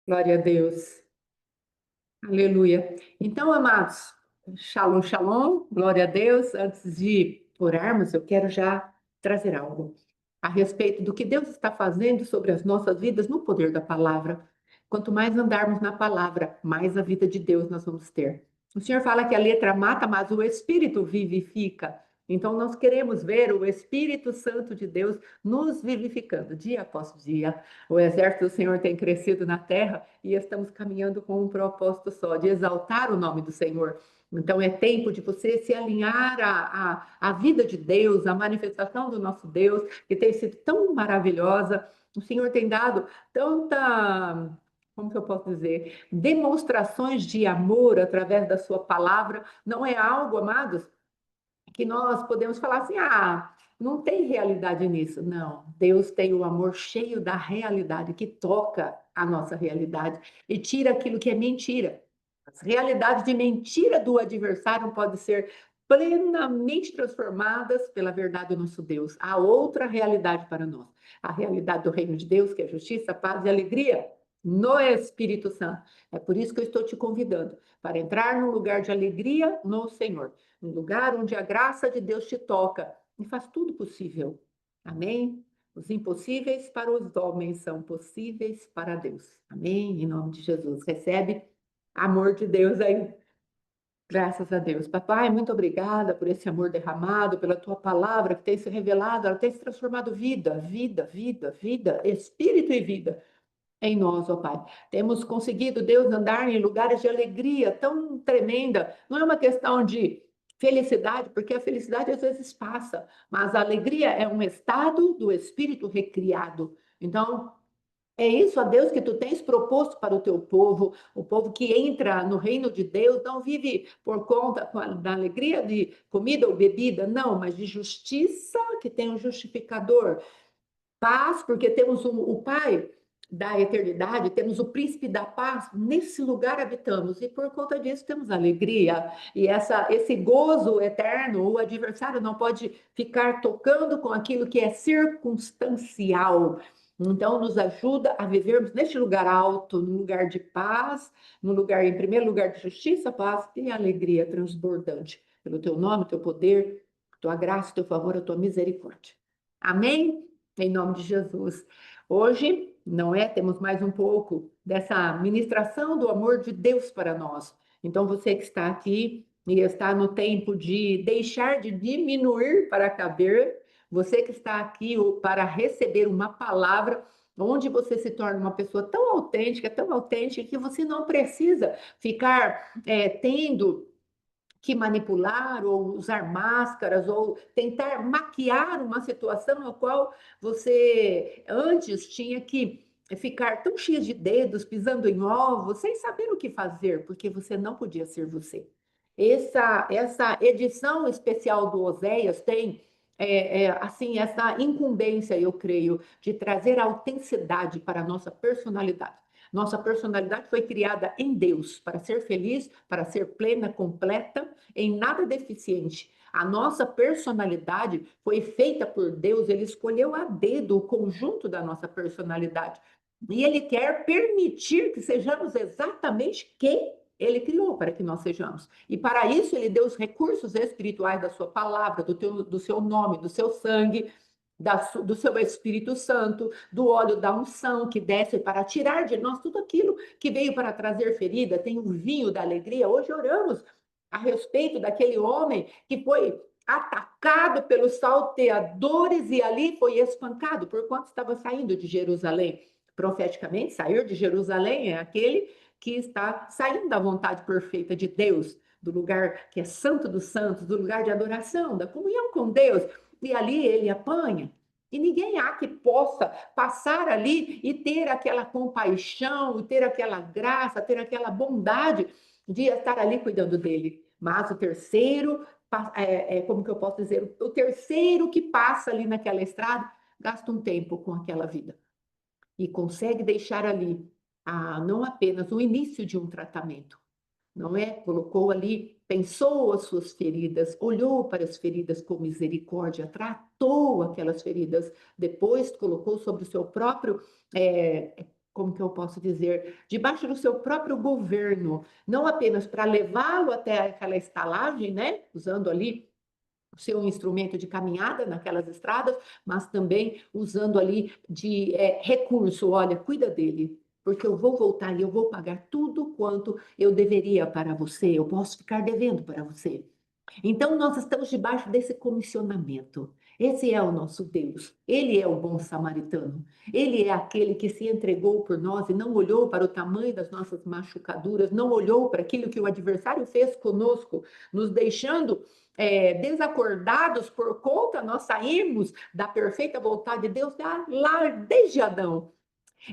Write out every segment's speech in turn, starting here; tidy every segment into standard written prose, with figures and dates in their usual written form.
Glória a Deus. Aleluia. Então, amados, shalom, shalom, glória a Deus. Antes de orarmos, eu quero já trazer algo a respeito do que Deus está fazendo sobre as nossas vidas no poder da palavra. Quanto mais andarmos na palavra, mais a vida de Deus nós vamos ter. O Senhor fala que a letra mata, mas o Espírito vivifica. Então, nós queremos ver o Espírito Santo de Deus nos vivificando dia após dia. O exército do Senhor tem crescido na terra e estamos caminhando com um propósito só, de exaltar o nome do Senhor. Então é tempo de você se alinhar à vida de Deus, à manifestação do nosso Deus, que tem sido tão maravilhosa. O Senhor tem dado tanta, como que eu posso dizer, demonstrações de amor através da sua palavra. Não é algo, amados, que nós podemos falar assim, não tem realidade nisso. Não, Deus tem o amor cheio da realidade, que toca a nossa realidade e tira aquilo que é mentira. As realidades de mentira do adversário podem ser plenamente transformadas pela verdade do nosso Deus. Há outra realidade para nós. A realidade do reino de Deus, que é justiça, paz e alegria no Espírito Santo. É por isso que eu estou te convidando para entrar num lugar de alegria no Senhor, um lugar onde a graça de Deus te toca e faz tudo possível. Amém? Os impossíveis para os homens são possíveis para Deus. Amém? Em nome de Jesus. Recebe amor de Deus aí. Graças a Deus. Papai, muito obrigada por esse amor derramado, pela tua palavra que tem se revelado, ela tem se transformado vida, vida, vida, vida, espírito e vida em nós, ó Pai. Temos conseguido, Deus, andar em lugares de alegria tão tremenda. Não é uma questão de felicidade, porque a felicidade às vezes passa, mas a alegria é um estado do espírito recriado. Então, é isso, ó Deus, que tu tens proposto para o teu povo, o povo que entra no reino de Deus, não vive por conta da alegria de comida ou bebida, não, mas de justiça, que tem um justificador, paz, porque temos o Pai da eternidade, temos o príncipe da paz, nesse lugar habitamos, e por conta disso temos alegria, e esse gozo eterno, o adversário não pode ficar tocando com aquilo que é circunstancial. Então, nos ajuda a vivermos neste lugar alto, num lugar de paz, num lugar, em primeiro lugar, de justiça, paz e alegria transbordante, pelo teu nome, teu poder, tua graça, teu favor, a tua misericórdia. Amém? Em nome de Jesus. Hoje, não é? Temos mais um pouco dessa ministração do amor de Deus para nós. Então, você que está aqui e está no tempo de deixar de diminuir para caber, você que está aqui para receber uma palavra onde você se torna uma pessoa tão autêntica, que você não precisa ficar tendo que manipular ou usar máscaras ou tentar maquiar uma situação na qual você antes tinha que ficar tão cheia de dedos, pisando em ovos, sem saber o que fazer, porque você não podia ser você. Essa edição especial do Oséias tem assim essa incumbência, eu creio, de trazer autenticidade para a nossa personalidade. Nossa personalidade foi criada em Deus para ser feliz, para ser plena, completa, em nada deficiente. A nossa personalidade foi feita por Deus, ele escolheu a dedo o conjunto da nossa personalidade. E ele quer permitir que sejamos exatamente quem ele criou para que nós sejamos. E para isso ele deu os recursos espirituais da sua palavra, do seu nome, do seu sangue, do seu Espírito Santo, do óleo da unção que desce para tirar de nós tudo aquilo que veio para trazer ferida. Tem o vinho da alegria. Hoje oramos a respeito daquele homem que foi atacado pelos salteadores e ali foi espancado por quanto estava saindo de Jerusalém. Profeticamente, sair de Jerusalém é aquele que está saindo da vontade perfeita de Deus, do lugar que é santo dos santos, do lugar de adoração, da comunhão com Deus. E ali ele apanha. E ninguém há que possa passar ali e ter aquela compaixão, ter aquela graça, ter aquela bondade de estar ali cuidando dele. Mas o terceiro, como que eu posso dizer? O terceiro que passa ali naquela estrada, gasta um tempo com aquela vida e consegue deixar ali não apenas o início de um tratamento, não é? Colocou ali, pensou as suas feridas, olhou para as feridas com misericórdia, tratou aquelas feridas, depois colocou sobre o seu próprio como que eu posso dizer, debaixo do seu próprio governo, não apenas para levá-lo até aquela estalagem, né? Usando ali o seu instrumento de caminhada naquelas estradas, mas também usando ali de recurso. Olha, cuida dele, porque eu vou voltar e eu vou pagar tudo quanto eu deveria para você. Eu posso ficar devendo para você. Então, nós estamos debaixo desse comissionamento. Esse é o nosso Deus. Ele é o bom samaritano. Ele é aquele que se entregou por nós e não olhou para o tamanho das nossas machucaduras, não olhou para aquilo que o adversário fez conosco, nos deixando desacordados por conta nós sairmos da perfeita vontade de Deus lá desde Adão.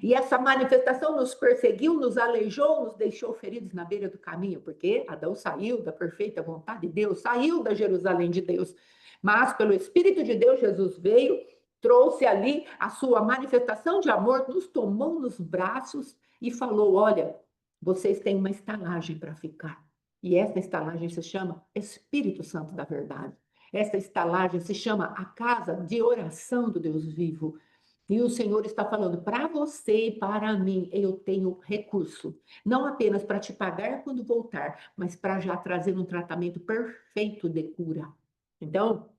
E essa manifestação nos perseguiu, nos aleijou, nos deixou feridos na beira do caminho, porque Adão saiu da perfeita vontade de Deus, saiu da Jerusalém de Deus. Mas pelo Espírito de Deus, Jesus veio, trouxe ali a sua manifestação de amor, nos tomou nos braços e falou: olha, vocês têm uma estalagem para ficar. E essa estalagem se chama Espírito Santo da Verdade. Essa estalagem se chama a casa de oração do Deus vivo. E o Senhor está falando para você e para mim, eu tenho recurso, não apenas para te pagar quando voltar, mas para já trazer um tratamento perfeito de cura. Então,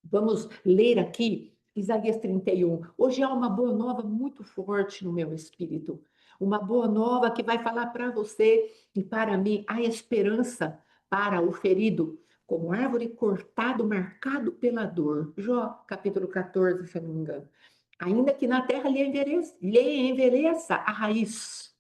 vamos ler aqui Isaías 31. Hoje há uma boa nova muito forte no meu espírito. Uma boa nova que vai falar para você e para mim a esperança para o ferido, como árvore cortado, marcado pela dor. Jó, capítulo 14, se eu não me engano. Ainda que na terra lhe envelheça a raiz.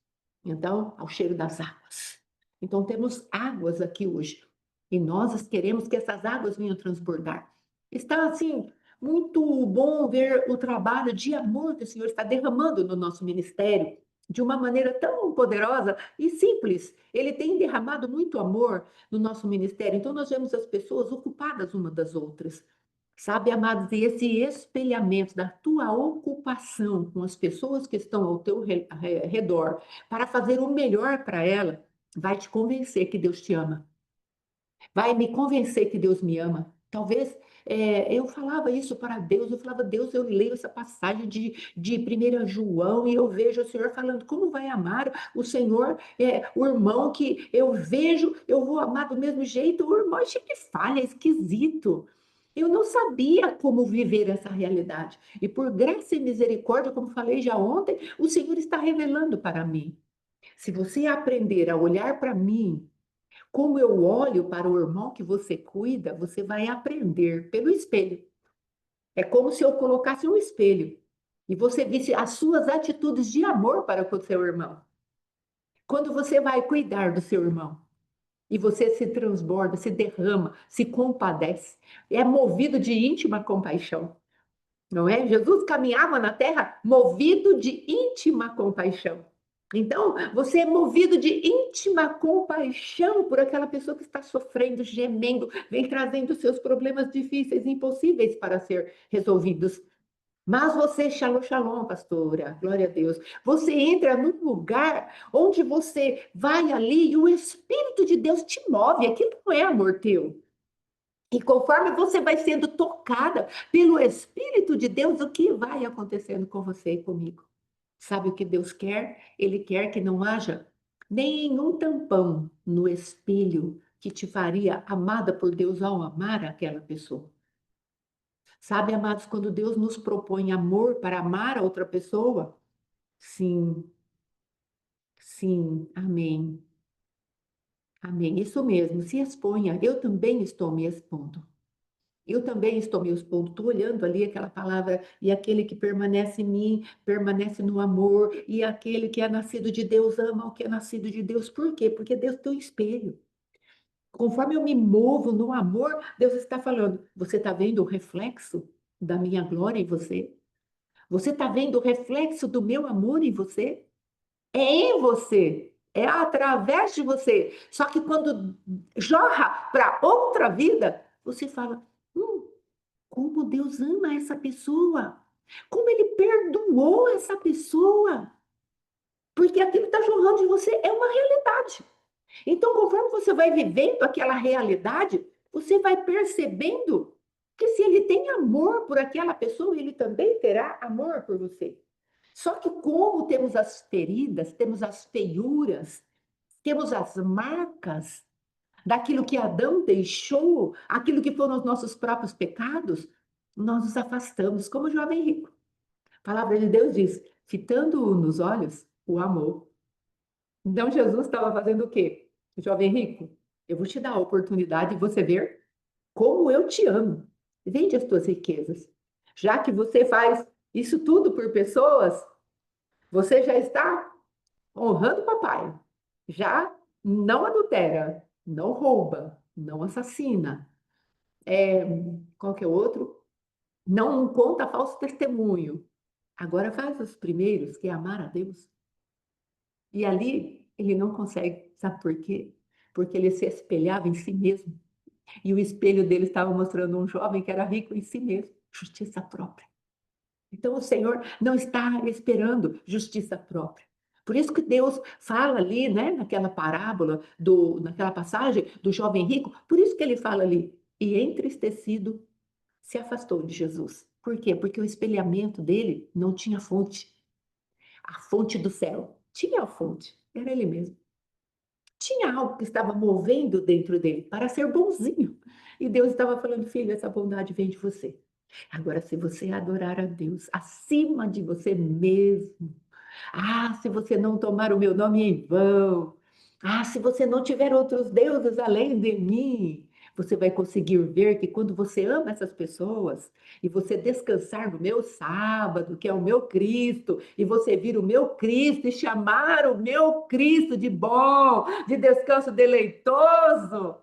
Então, ao cheiro das águas. Então, temos águas aqui hoje. E nós queremos que essas águas venham transbordar. Está, assim, muito bom ver o trabalho de amor que o Senhor está derramando no nosso ministério, de uma maneira tão poderosa e simples. Ele tem derramado muito amor no nosso ministério. Então, nós vemos as pessoas ocupadas umas das outras. Sabe, amados, e esse espelhamento da tua ocupação com as pessoas que estão ao teu redor para fazer o melhor para ela, vai te convencer que Deus te ama. Vai me convencer que Deus me ama. Talvez eu falava isso para Deus, eu falava, Deus, eu leio essa passagem de 1 João e eu vejo o Senhor falando, como vai amar o Senhor, o irmão que eu vejo, eu vou amar do mesmo jeito, o irmão é cheio de falha, é esquisito. Eu não sabia como viver essa realidade. E por graça e misericórdia, como falei já ontem, o Senhor está revelando para mim. Se você aprender a olhar para mim, como eu olho para o irmão que você cuida, você vai aprender pelo espelho. É como se eu colocasse um espelho e você visse as suas atitudes de amor para com o seu irmão. Quando você vai cuidar do seu irmão e você se transborda, se derrama, se compadece, é movido de íntima compaixão. Não é? Jesus caminhava na terra movido de íntima compaixão. Então, você é movido de íntima compaixão por aquela pessoa que está sofrendo, gemendo, vem trazendo seus problemas difíceis, impossíveis para ser resolvidos. Mas você, shalom, shalom, pastora, glória a Deus. Você entra num lugar onde você vai ali e o Espírito de Deus te move. Aquilo não é amor teu. E conforme você vai sendo tocada pelo Espírito de Deus, o que vai acontecendo com você e comigo? Sabe o que Deus quer? Ele quer que não haja nenhum tampão no espelho que te faria amada por Deus ao amar aquela pessoa. Sabe, amados, quando Deus nos propõe amor para amar a outra pessoa? Sim, sim, amém. Amém. Isso mesmo, se exponha. Eu também estou me expondo. Eu também estou me expondo, estou olhando ali aquela palavra, e aquele que permanece em mim, permanece no amor, e aquele que é nascido de Deus ama o que é nascido de Deus. Por quê? Porque Deus tem um espelho. Conforme eu me movo no amor, Deus está falando, você está vendo o reflexo da minha glória em você? Você está vendo o reflexo do meu amor em você? É em você, é através de você. Só que quando jorra para outra vida, você fala, como Deus ama essa pessoa. Como Ele perdoou essa pessoa. Porque aquilo que está jorrando de você é uma realidade. Então, conforme você vai vivendo aquela realidade, você vai percebendo que se Ele tem amor por aquela pessoa, Ele também terá amor por você. Só que como temos as feridas, temos as feiuras, temos as marcas daquilo que Adão deixou, aquilo que foram os nossos próprios pecados, nós nos afastamos, como o jovem rico. A palavra de Deus diz: fitando-o nos olhos, o amor. Então Jesus estava fazendo o quê? Jovem rico, eu vou te dar a oportunidade de você ver como eu te amo. Vende as tuas riquezas. Já que você faz isso tudo por pessoas, você já está honrando o papai. Já não adultera, não rouba, não assassina. É, qual que é o outro? Não conta falso testemunho. Agora faz os primeiros, que é amar a Deus. E ali ele não consegue, sabe por quê? Porque ele se espelhava em si mesmo. E o espelho dele estava mostrando um jovem que era rico em si mesmo, justiça própria. Então o Senhor não está esperando justiça própria. Por isso que Deus fala ali, né, naquela parábola, naquela passagem do jovem rico, por isso que ele fala ali, e entristecido se afastou de Jesus. Por quê? Porque o espelhamento dele não tinha fonte. A fonte do céu. Tinha a fonte, era ele mesmo. Tinha algo que estava movendo dentro dele para ser bonzinho. E Deus estava falando, filho, essa bondade vem de você. Agora, se você adorar a Deus acima de você mesmo, se você não tomar o meu nome em vão, se você não tiver outros deuses além de mim, você vai conseguir ver que quando você ama essas pessoas e você descansar no meu sábado, que é o meu Cristo, e você vir o meu Cristo e chamar o meu Cristo de bom, de descanso deleitoso,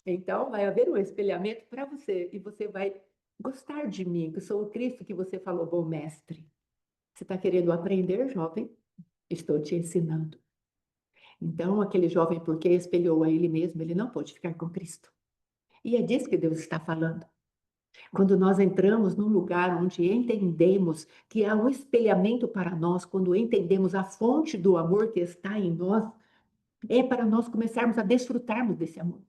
então vai haver um espelhamento para você e você vai gostar de mim, que sou o Cristo que você falou, bom mestre. Você está querendo aprender, jovem? Estou te ensinando. Então, aquele jovem, porque espelhou a ele mesmo, ele não pôde ficar com Cristo. E é disso que Deus está falando. Quando nós entramos num lugar onde entendemos que há um espelhamento para nós, quando entendemos a fonte do amor que está em nós, é para nós começarmos a desfrutarmos desse amor.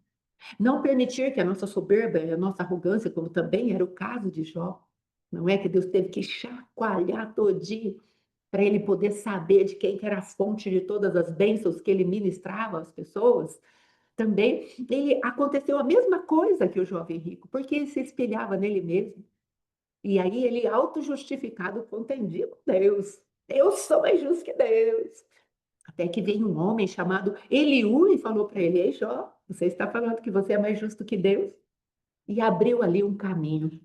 Não permitir que a nossa soberba e a nossa arrogância, como também era o caso de Jó, não é que Deus teve que chacoalhar todinho para ele poder saber de quem que era a fonte de todas as bênçãos que ele ministrava às pessoas. Também ele aconteceu a mesma coisa que o jovem rico, porque ele se espelhava nele mesmo. E aí ele auto-justificado contendia com Deus. Eu sou mais justo que Deus. Até que veio um homem chamado Eliú e falou para ele: Ei, Jó, você está falando que você é mais justo que Deus? E abriu ali um caminho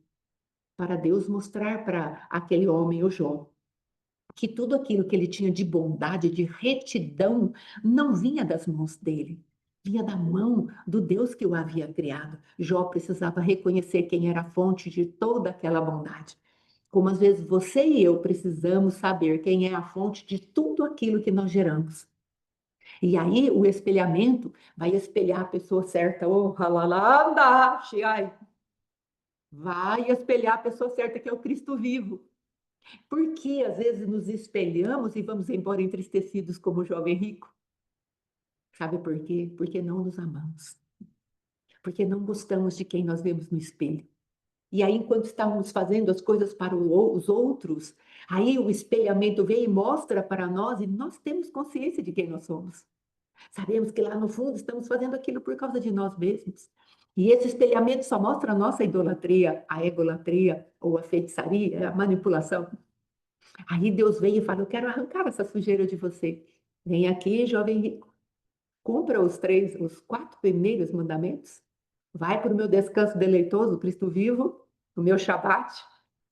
para Deus mostrar para aquele homem, o Jó, que tudo aquilo que ele tinha de bondade, de retidão, não vinha das mãos dele, vinha da mão do Deus que o havia criado. Jó precisava reconhecer quem era a fonte de toda aquela bondade. Como às vezes você e eu precisamos saber quem é a fonte de tudo aquilo que nós geramos. E aí o espelhamento vai espelhar a pessoa certa. Oh, halalanda, shiai. Vai espelhar a pessoa certa, que é o Cristo vivo. Por que às vezes nos espelhamos e vamos embora entristecidos como o jovem rico? Sabe por quê? Porque não nos amamos. Porque não gostamos de quem nós vemos no espelho. E aí, enquanto estávamos fazendo as coisas para os outros, aí o espelhamento vem e mostra para nós e nós temos consciência de quem nós somos. Sabemos que lá no fundo estamos fazendo aquilo por causa de nós mesmos. E esse espelhamento só mostra a nossa idolatria, a egolatria ou a feitiçaria, a manipulação. Aí Deus veio e falou: Eu quero arrancar essa sujeira de você. Vem aqui, jovem rico, cumpra os 4 primeiros mandamentos. Vai para o meu descanso deleitoso, Cristo vivo, no meu Shabat.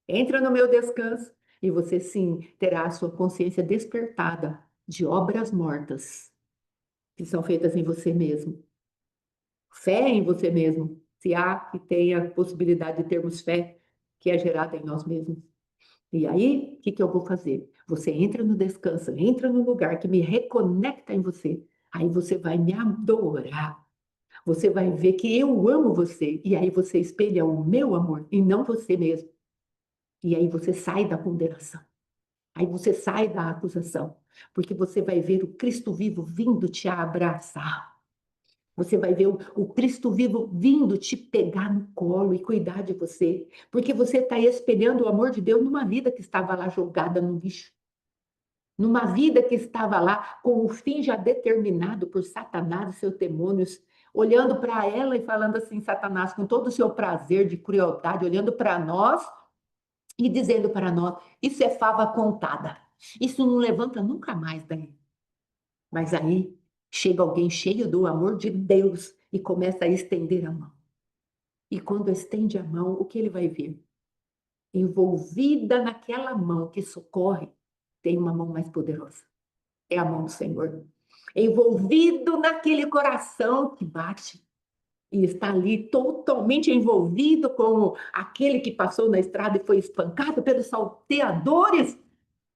Entra no meu descanso e você sim terá a sua consciência despertada de obras mortas que são feitas em você mesmo. Fé em você mesmo, se há que tenha possibilidade de termos fé que é gerada em nós mesmos. E aí, o que que eu vou fazer? Você entra no descanso, entra no lugar que me reconecta em você. Aí você vai me adorar. Você vai ver que eu amo você. E aí você espelha o meu amor e não você mesmo. E aí você sai da condenação. Aí você sai da acusação. Porque você vai ver o Cristo vivo vindo te abraçar. Você vai ver o Cristo vivo vindo te pegar no colo e cuidar de você. Porque você está espelhando o amor de Deus numa vida que estava lá jogada no lixo. numa vida que estava lá com o fim já determinado por Satanás e seus demônios, olhando para ela e falando assim, Satanás, com todo o seu prazer de crueldade, olhando para nós e dizendo para nós, isso é fava contada, isso não levanta nunca mais daí. Mas aí chega alguém cheio do amor de Deus e começa a estender a mão. E quando estende a mão, o que ele vai ver? Envolvida naquela mão que socorre, tem uma mão mais poderosa. É a mão do Senhor. Envolvido naquele coração que bate e está ali totalmente envolvido com aquele que passou na estrada e foi espancado pelos salteadores,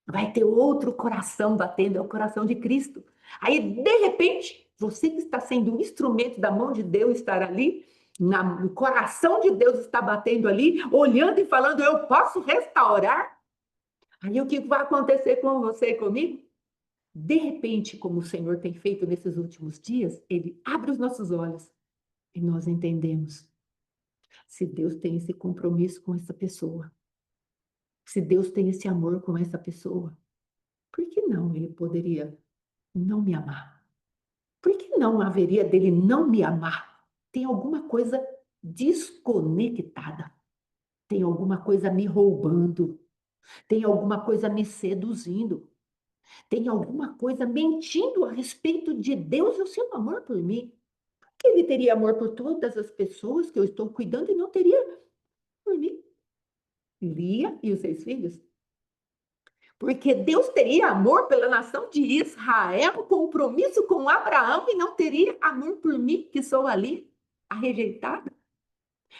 vai ter outro coração batendo, é o coração de Cristo. Aí, de repente, você que está sendo um instrumento da mão de Deus estar ali, no coração de Deus está batendo ali, olhando e falando, eu posso restaurar. Aí o que vai acontecer com você e comigo? De repente, como o Senhor tem feito nesses últimos dias, Ele abre os nossos olhos e nós entendemos. Se Deus tem esse compromisso com essa pessoa, se Deus tem esse amor com essa pessoa, por que não Ele poderia não me amar? Por que não haveria dele não me amar? Tem alguma coisa desconectada. Tem alguma coisa me roubando. Tem alguma coisa me seduzindo. Tem alguma coisa mentindo a respeito de Deus e o seu amor por mim. Que ele teria amor por todas as pessoas que eu estou cuidando e não teria por mim. Lia e os seus filhos. Porque Deus teria amor pela nação de Israel, compromisso com Abraão e não teria amor por mim, que sou ali, a rejeitada.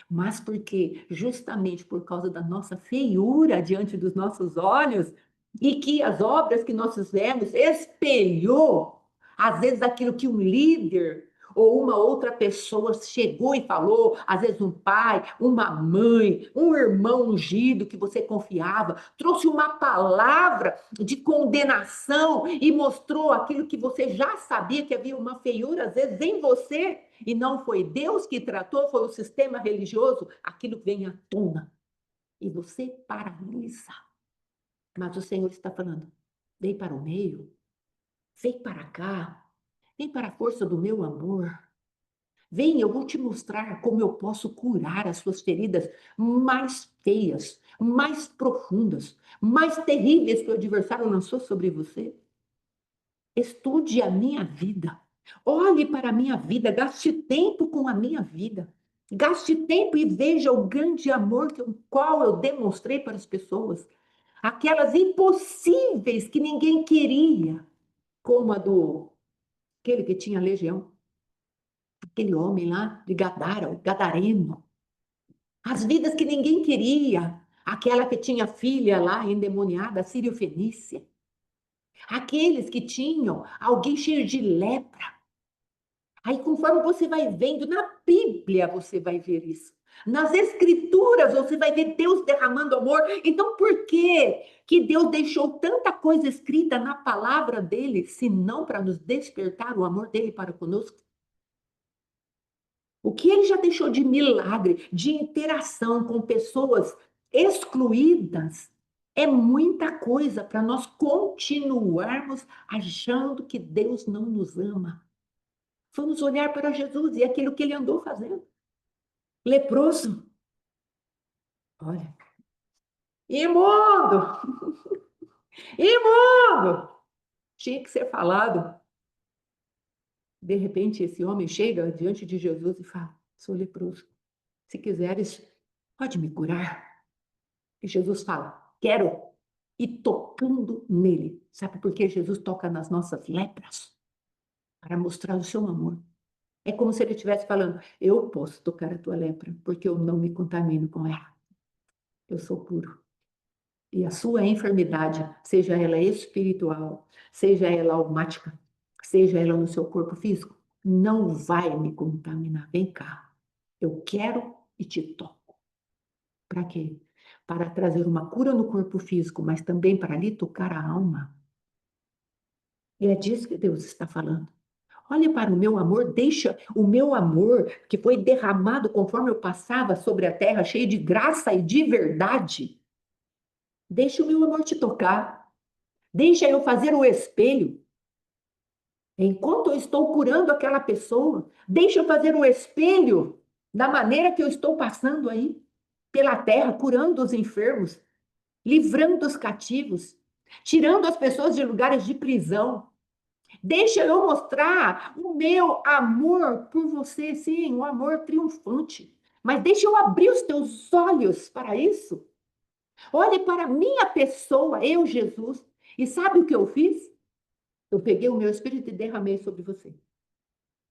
Mas porque justamente por causa da nossa feiura diante dos nossos olhos e que as obras que nós fizemos espelhou, às vezes aquilo que um líder ou uma outra pessoa chegou e falou, às vezes um pai, uma mãe, um irmão ungido que você confiava, trouxe uma palavra de condenação e mostrou aquilo que você já sabia que havia uma feiura, às vezes em você, e não foi Deus que tratou, foi o sistema religioso, aquilo vem à tona e você paralisa. Mas o Senhor está falando, vem para o meio, vem para cá, vem para a força do meu amor. Vem, eu vou te mostrar como eu posso curar as suas feridas mais feias, mais profundas, mais terríveis que o adversário lançou sobre você. Estude a minha vida. Olhe para a minha vida, gaste tempo com a minha vida. Gaste tempo e veja o grande amor que, o qual eu demonstrei para as pessoas. Aquelas impossíveis que ninguém queria, como a do aquele que tinha legião, aquele homem lá de Gadara, o gadareno. As vidas que ninguém queria, aquela que tinha filha lá endemoniada, sírio-fenícia. Aqueles que tinham alguém cheio de lepra. Aí, conforme você vai vendo, na Bíblia você vai ver isso. Nas Escrituras você vai ver Deus derramando amor. Então, por que que Deus deixou tanta coisa escrita na palavra dele, se não para nos despertar o amor dele para conosco? O que ele já deixou de milagre, de interação com pessoas excluídas, é muita coisa para nós continuarmos achando que Deus não nos ama. Vamos olhar para Jesus e aquilo que ele andou fazendo. Leproso, olha, imundo, imundo, tinha que ser falado. De repente, esse homem chega diante de Jesus e fala: sou leproso, se quiseres, pode me curar. E Jesus fala: quero. E tocando nele. Sabe por que Jesus toca nas nossas lepras? Para mostrar o seu amor. É como se ele estivesse falando: eu posso tocar a tua lepra, porque eu não me contamino com ela. Eu sou puro. E a sua enfermidade, seja ela espiritual, seja ela almática, seja ela no seu corpo físico, não vai me contaminar. Vem cá. Eu quero e te toco. Para quê? Para trazer uma cura no corpo físico, mas também para lhe tocar a alma. E é disso que Deus está falando. Olha para o meu amor, deixa o meu amor, que foi derramado conforme eu passava sobre a terra, cheio de graça e de verdade. Deixa o meu amor te tocar. Deixa eu fazer o espelho. Enquanto eu estou curando aquela pessoa, deixa eu fazer o espelho da maneira que eu estou passando aí pela terra, curando os enfermos, livrando os cativos, tirando as pessoas de lugares de prisão. Deixa eu mostrar o meu amor por você, sim, um amor triunfante. Mas deixa eu abrir os teus olhos para isso. Olhe para a minha pessoa, eu, Jesus. E sabe o que eu fiz? Eu peguei o meu espírito e derramei sobre você.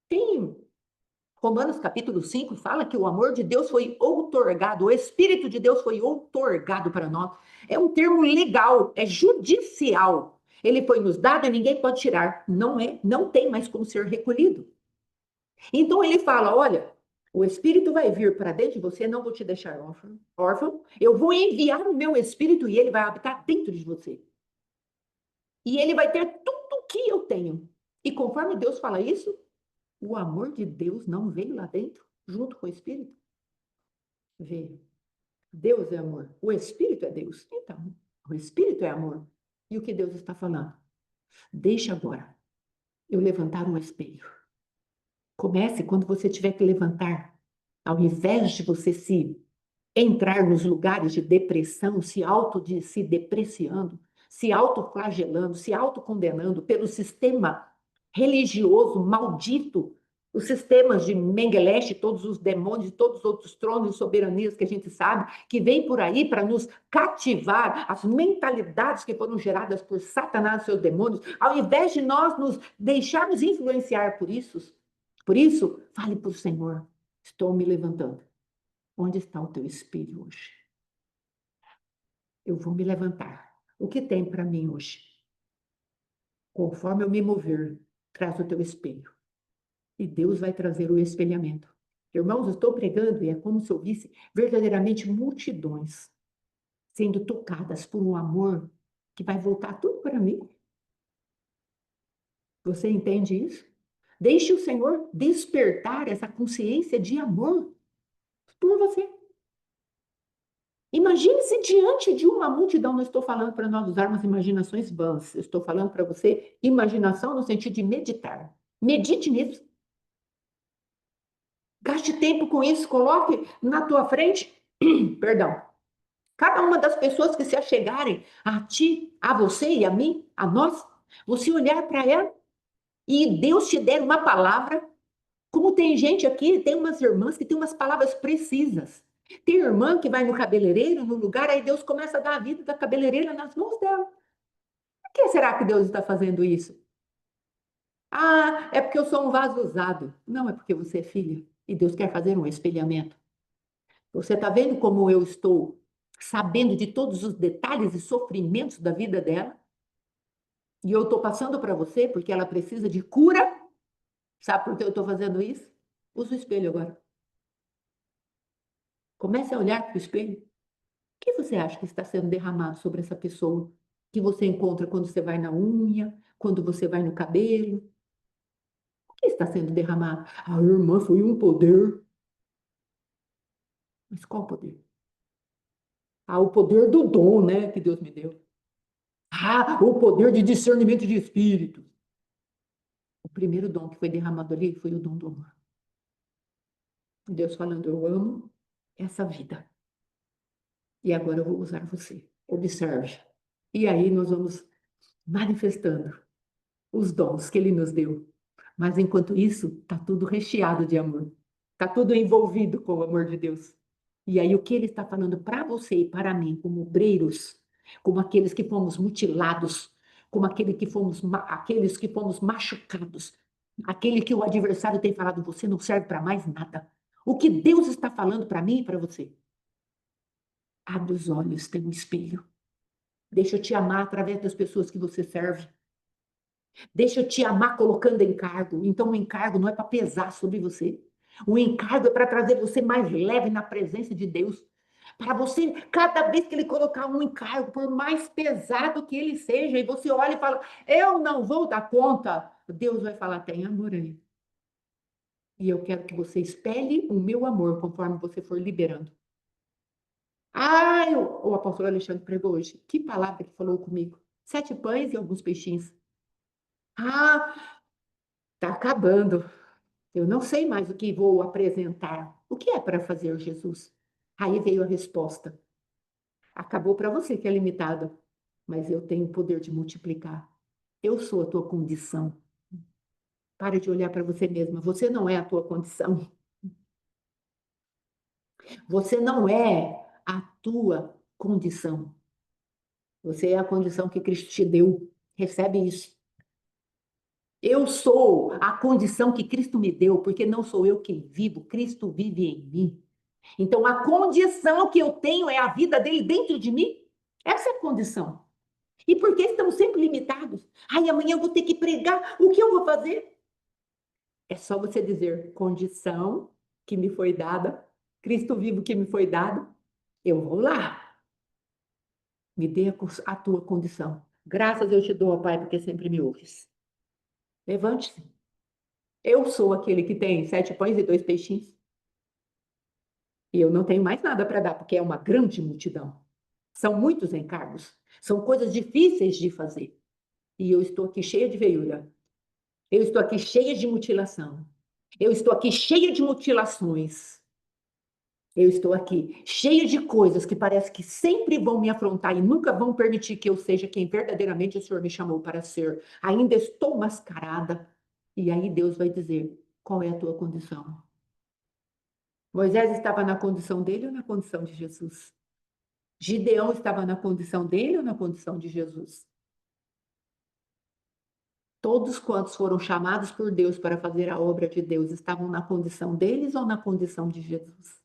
Tem Romanos capítulo 5 fala que o amor de Deus foi outorgado, o Espírito de Deus foi outorgado para nós. É um termo legal, é judicial. Ele foi nos dado e ninguém pode tirar. Não é, não tem mais como ser recolhido. Então ele fala: olha, o Espírito vai vir para dentro de você, não vou te deixar órfão, eu vou enviar o meu Espírito e ele vai habitar dentro de você. E ele vai ter tudo o que eu tenho. E conforme Deus fala isso, o amor de Deus não veio lá dentro, junto com o Espírito? Veio. Deus é amor. O Espírito é Deus. Então, o Espírito é amor. E o que Deus está falando? Deixa agora eu levantar um espelho. Comece quando você tiver que levantar. Ao invés de você se entrar nos lugares de depressão, se depreciando, se autoflagelando, se autocondenando pelo sistema religioso maldito, os sistemas de Mengele, todos os demônios, todos os outros tronos e soberanias que a gente sabe, que vem por aí para nos cativar, as mentalidades que foram geradas por Satanás e seus demônios, ao invés de nós nos deixarmos influenciar por isso, fale para o Senhor, estou me levantando. Onde está o teu espelho hoje? Eu vou me levantar. O que tem para mim hoje? Conforme eu me mover, traz o teu espelho. E Deus vai trazer o espelhamento. Irmãos, eu estou pregando e é como se eu visse verdadeiramente multidões sendo tocadas por um amor que vai voltar tudo para mim. Você entende isso? Deixe o Senhor despertar essa consciência de amor por você. Imagine-se diante de uma multidão, não estou falando para nós usarmos imaginações vãs, eu estou falando para você imaginação no sentido de meditar. Medite nisso. Gaste tempo com isso, coloque na tua frente, perdão, cada uma das pessoas que se achegarem a ti, a você e a mim, a nós, você olhar para ela e Deus te der uma palavra. Como tem gente aqui, tem umas irmãs que tem umas palavras precisas. Tem irmã que vai no cabeleireiro, no lugar, aí Deus começa a dar a vida da cabeleireira nas mãos dela. Por que será que Deus está fazendo isso? Ah, é porque eu sou um vaso usado. Não, é porque você é filha e Deus quer fazer um espelhamento. Você está vendo como eu estou sabendo de todos os detalhes e sofrimentos da vida dela? E eu estou passando para você porque ela precisa de cura. Sabe por que eu estou fazendo isso? Usa o espelho agora. Comece a olhar para o espelho. O que você acha que está sendo derramado sobre essa pessoa? Que você encontra quando você vai na unha, quando você vai no cabelo? O que está sendo derramado? A irmã foi um poder. Mas qual poder? Ah, o poder do dom, né, que Deus me deu. Ah, o poder de discernimento de espírito. O primeiro dom que foi derramado ali foi o dom do amor. Deus falando, eu amo essa vida. E agora eu vou usar você. Observe. E aí nós vamos manifestando os dons que ele nos deu. Mas enquanto isso, está tudo recheado de amor. Está tudo envolvido com o amor de Deus. E aí o que ele está falando para você e para mim, como obreiros, como aqueles que fomos mutilados, como aqueles que fomos machucados, aquele que o adversário tem falado, você não serve para mais nada. O que Deus está falando para mim e para você? Abre os olhos, tem um espelho. Deixa eu te amar através das pessoas que você serve. Deixa eu te amar colocando encargo. Então, o encargo não é para pesar sobre você. O encargo é para trazer você mais leve na presença de Deus. Para você, cada vez que ele colocar um encargo, por mais pesado que ele seja, e você olha e fala, eu não vou dar conta, Deus vai falar, tem amor aí. E eu quero que você espelhe o meu amor conforme você for liberando. Ah, o apóstolo Alexandre pregou hoje. Que palavra que falou comigo. 7 pães e alguns peixinhos. Ah, tá acabando. Eu não sei mais o que vou apresentar. O que é para fazer, Jesus? Aí veio a resposta. Acabou para você que é limitado, mas eu tenho o poder de multiplicar. Eu sou a tua condição. Para de olhar para você mesma. Você não é a tua condição. Você não é a tua condição. Você é a condição que Cristo te deu. Recebe isso. Eu sou a condição que Cristo me deu, porque não sou eu quem vivo, Cristo vive em mim. Então, a condição que eu tenho é a vida dele dentro de mim. Essa é a condição. E por que estamos sempre limitados? Ai, amanhã eu vou ter que pregar, o que eu vou fazer? É só você dizer, condição que me foi dada, Cristo vivo que me foi dado, eu vou lá. Me dê a tua condição. Graças eu te dou, Pai, porque sempre me ouves. Levante-se. Eu sou aquele que tem 7 pães e 2 peixinhos. E eu não tenho mais nada para dar, porque é uma grande multidão. São muitos encargos. São coisas difíceis de fazer. E eu estou aqui cheia de veiura. Eu estou aqui cheia de mutilação. Eu estou aqui cheia de mutilações. Eu estou aqui cheia de coisas que parece que sempre vão me afrontar e nunca vão permitir que eu seja quem verdadeiramente o Senhor me chamou para ser. Ainda estou mascarada. E aí Deus vai dizer: qual é a tua condição? Moisés estava na condição dele ou na condição de Jesus? Gideão estava na condição dele ou na condição de Jesus? Todos quantos foram chamados por Deus para fazer a obra de Deus estavam na condição deles ou na condição de Jesus?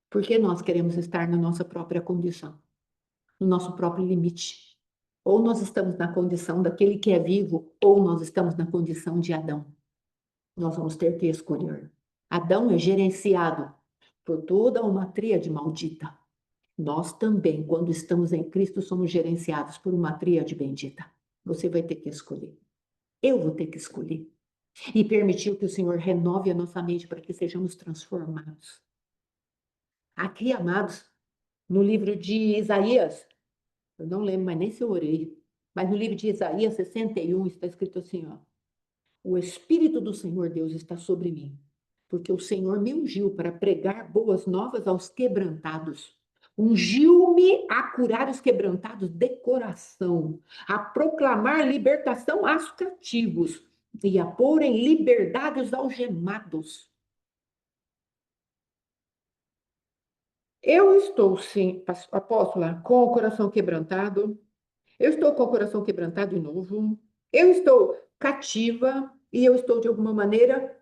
Porque nós queremos estar na nossa própria condição, no nosso próprio limite. Ou nós estamos na condição daquele que é vivo, ou nós estamos na condição de Adão. Nós vamos ter que escolher. Adão é gerenciado por toda uma tríade maldita. Nós também, quando estamos em Cristo, somos gerenciados por uma tríade bendita. Você vai ter que escolher. Eu vou ter que escolher. E permitir que o Senhor renove a nossa mente para que sejamos transformados. Aqui, amados, no livro de Isaías, eu não lembro mais nem se eu orei, mas no livro de Isaías 61 está escrito assim, ó: o Espírito do Senhor Deus está sobre mim, porque o Senhor me ungiu para pregar boas novas aos quebrantados. Ungiu-me a curar os quebrantados de coração, a proclamar libertação aos cativos e a pôr em liberdade os algemados. Eu estou, sim, apóstola, com o coração quebrantado. Eu estou com o coração quebrantado de novo. Eu estou cativa e eu estou, de alguma maneira.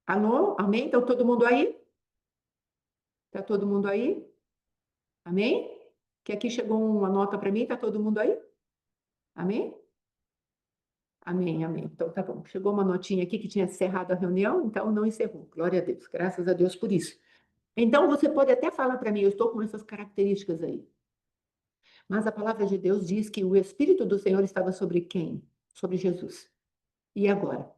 Alô? Amém? Então, todo mundo aí? Tá todo mundo aí? Amém? Que aqui chegou uma nota para mim, tá todo mundo aí? Amém? Amém, amém. Então, tá bom. Chegou uma notinha aqui que tinha encerrado a reunião, então não encerrou. Glória a Deus. Graças a Deus por isso. Então, você pode até falar para mim, eu estou com essas características aí. Mas a palavra de Deus diz que o Espírito do Senhor estava sobre quem? Sobre Jesus. E agora?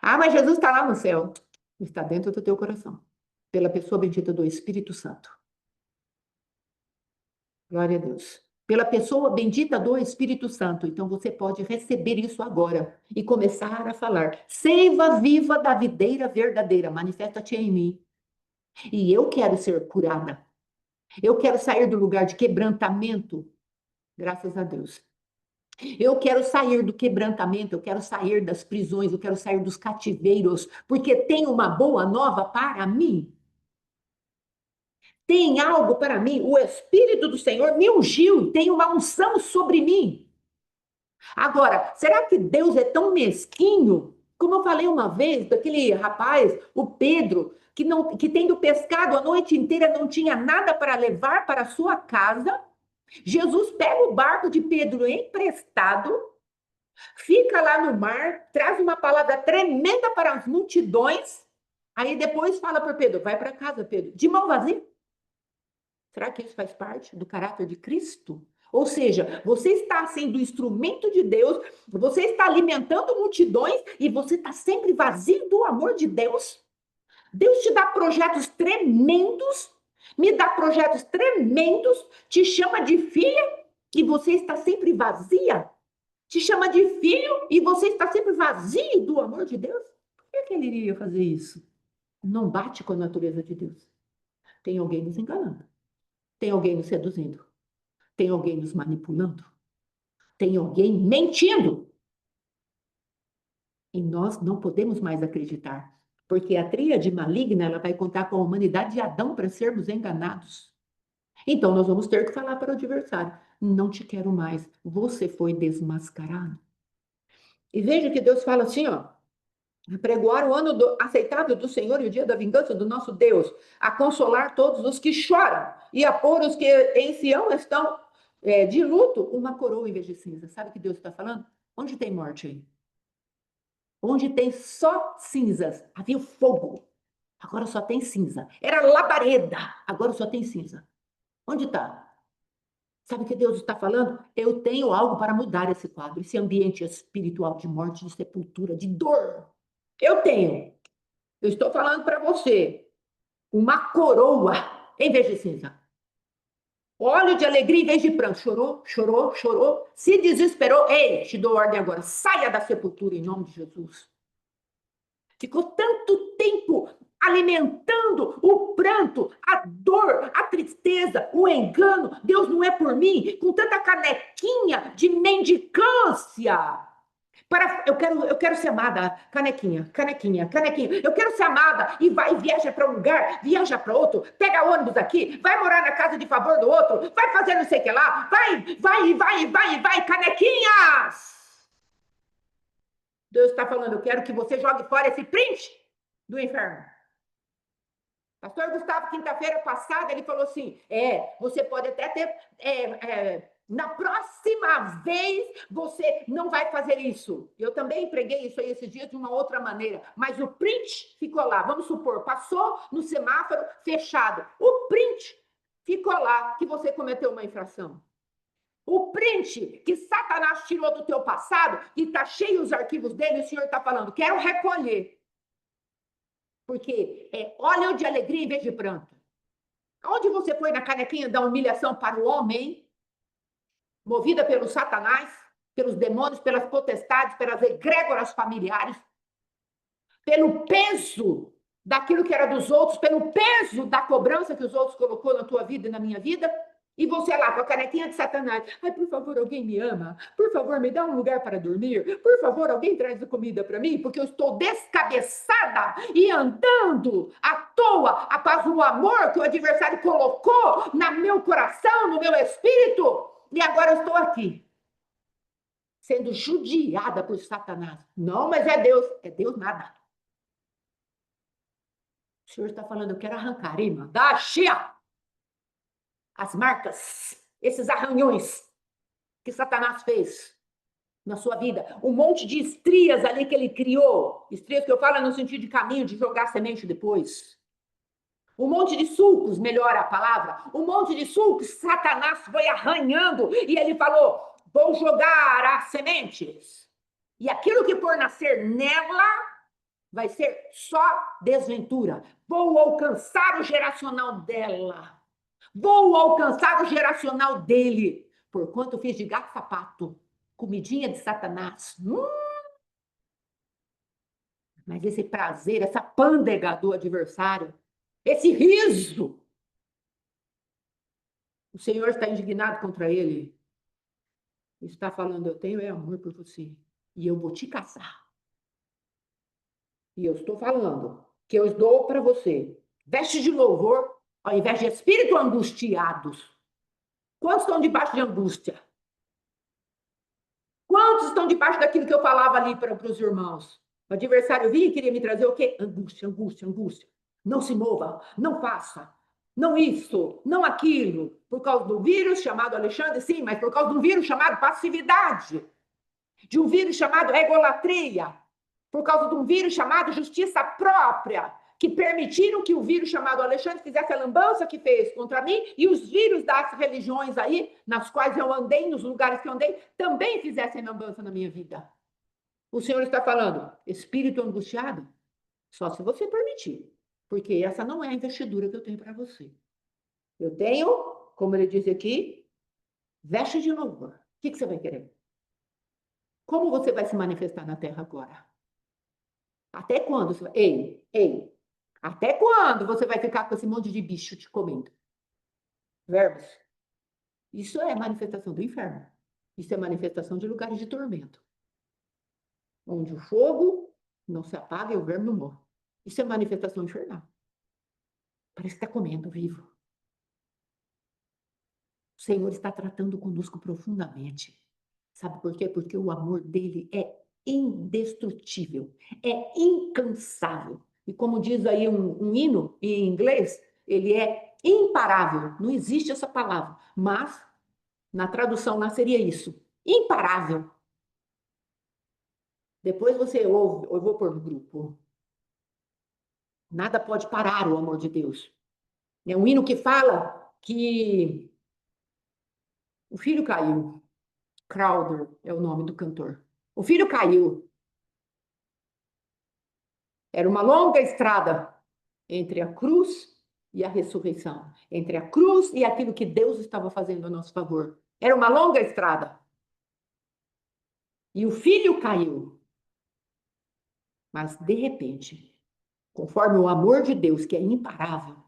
Ah, mas Jesus está lá no céu. Está dentro do teu coração. Pela pessoa bendita do Espírito Santo. Glória a Deus. Pela pessoa bendita do Espírito Santo. Então você pode receber isso agora e começar a falar: seiva viva da videira verdadeira, manifesta-te em mim. E eu quero ser curada. Eu quero sair do lugar de quebrantamento, graças a Deus. Eu quero sair do quebrantamento, eu quero sair das prisões, eu quero sair dos cativeiros, porque tem uma boa nova para mim. Tem algo para mim. O Espírito do Senhor me ungiu, tem uma unção sobre mim. Agora, será que Deus é tão mesquinho? Como eu falei uma vez daquele rapaz, o Pedro, que tendo pescado a noite inteira não tinha nada para levar para a sua casa. Jesus pega o barco de Pedro emprestado, fica lá no mar, traz uma palavra tremenda para as multidões. Aí depois fala para Pedro: vai para casa, Pedro, de mão vazia. Será que isso faz parte do caráter de Cristo? Ou seja, você está sendo instrumento de Deus, você está alimentando multidões e você está sempre vazio do amor de Deus. Deus te dá projetos tremendos me dá projetos tremendos, te chama de filha e você está sempre vazia. Te chama de filho e você está sempre vazio do amor de Deus. Por que ele iria fazer isso? Não bate com a natureza de Deus. Tem alguém nos enganando. Tem alguém nos seduzindo. Tem alguém nos manipulando. Tem alguém mentindo. E nós não podemos mais acreditar. Porque a tríade maligna ela vai contar com a humanidade de Adão para sermos enganados. Então nós vamos ter que falar para o adversário: não te quero mais, você foi desmascarado. E veja que Deus fala assim, ó: pregoar o ano aceitável do Senhor e o dia da vingança do nosso Deus, a consolar todos os que choram e a pôr os que em Sião estão de luto uma coroa em vez de cinza. Sabe o que Deus está falando? Onde tem morte aí? Onde tem só cinzas, havia fogo. Agora só tem cinza. Era labareda, agora só tem cinza. Onde está? Sabe o que Deus está falando? Eu tenho algo para mudar esse quadro, esse ambiente espiritual de morte, de sepultura, de dor. Eu tenho. Eu estou falando para você. Uma coroa em vez de cinza. Óleo de alegria em vez de pranto. Chorou, chorou, chorou. Se desesperou. Ei, te dou ordem agora. Saia da sepultura em nome de Jesus. Ficou tanto tempo alimentando o pranto, a dor, a tristeza, o engano. Deus não é por mim, com tanta canequinha de mendicância. Eu quero ser amada, canequinha, canequinha, canequinha. Eu quero ser amada e vai, viaja para um lugar, viaja para outro, pega ônibus aqui, vai morar na casa de favor do outro, vai fazer não sei o que lá, vai, canequinhas. Deus está falando, eu quero que você jogue fora esse print do inferno. Pastor Gustavo, quinta-feira passada, ele falou assim: você pode até ter. Na próxima vez, você não vai fazer isso. Eu também preguei isso aí esses dias de uma outra maneira, mas o print ficou lá. Vamos supor, passou no semáforo fechado. O print ficou lá que você cometeu uma infração. O print que Satanás tirou do teu passado, e está cheio os arquivos dele, o Senhor está falando, quero recolher. Porque é óleo de alegria em vez de pranto. Onde você foi na canequinha da humilhação para o homem, movida pelo Satanás, pelos demônios, pelas potestades, pelas egrégoras familiares, pelo peso daquilo que era dos outros, pelo peso da cobrança que os outros colocou na tua vida e na minha vida, e você lá com a canequinha de Satanás: ai, por favor, alguém me ama, por favor, me dá um lugar para dormir, por favor, alguém traz comida para mim, porque eu estou descabeçada e andando à toa após o amor que o adversário colocou no meu coração, no meu espírito, e agora eu estou aqui, sendo judiada por Satanás. Não, mas é Deus nada. O Senhor está falando, eu quero arrancar, irmã, da chia, as marcas, esses arranhões que Satanás fez na sua vida, um monte de estrias ali que ele criou, estrias que eu falo no sentido de caminho, de jogar semente depois. Um monte de sulcos, melhor a palavra, um monte de sulcos, Satanás foi arranhando e ele falou, vou jogar as sementes. E aquilo que for nascer nela vai ser só desventura. Vou alcançar o geracional dela. Vou alcançar o geracional dele. Porquanto fiz de gato sapato, comidinha de Satanás. Mas esse prazer, essa pândega do adversário, esse riso, o Senhor está indignado contra ele. Está falando, eu tenho amor por você. E eu vou te caçar. E eu estou falando que eu dou para você veste de louvor ao invés de espírito angustiados. Quantos estão debaixo de angústia? Quantos estão debaixo daquilo que eu falava ali para os irmãos? O adversário vinha e queria me trazer o quê? Angústia, angústia, angústia. Não se mova, não faça, não isso, não aquilo. Por causa do vírus chamado Alexandre, sim, mas por causa de um vírus chamado passividade, de um vírus chamado egolatria, por causa de um vírus chamado justiça própria, que permitiram que o vírus chamado Alexandre fizesse a lambança que fez contra mim, e os vírus das religiões aí, nas quais eu andei, nos lugares que eu andei, também fizessem lambança na minha vida. O Senhor está falando, espírito angustiado, só se você permitir, porque essa não é a investidura que eu tenho para você. Eu tenho, como ele diz aqui, veste de louvor. O que você vai querer? Como você vai se manifestar na terra agora? Até quando? Ei, ei. Até quando você vai ficar com esse monte de bicho te comendo? Verbos. Isso é manifestação do inferno. Isso é manifestação de lugares de tormento, onde o fogo não se apaga e o verme não morre. Isso é manifestação infernal. Parece que está comendo vivo. O Senhor está tratando conosco profundamente. Sabe por quê? Porque o amor dele é indestrutível, é incansável. E como diz aí um hino em inglês, ele é imparável. Não existe essa palavra, mas na tradução lá seria isso: imparável. Depois você ouve, eu vou pôr no grupo. Nada pode parar o amor de Deus. É um hino que fala que o filho caiu. Crowder é o nome do cantor. O filho caiu. Era uma longa estrada entre a cruz e a ressurreição, entre a cruz e aquilo que Deus estava fazendo a nosso favor. Era uma longa estrada. E o filho caiu. Mas, de repente, conforme o amor de Deus, que é imparável,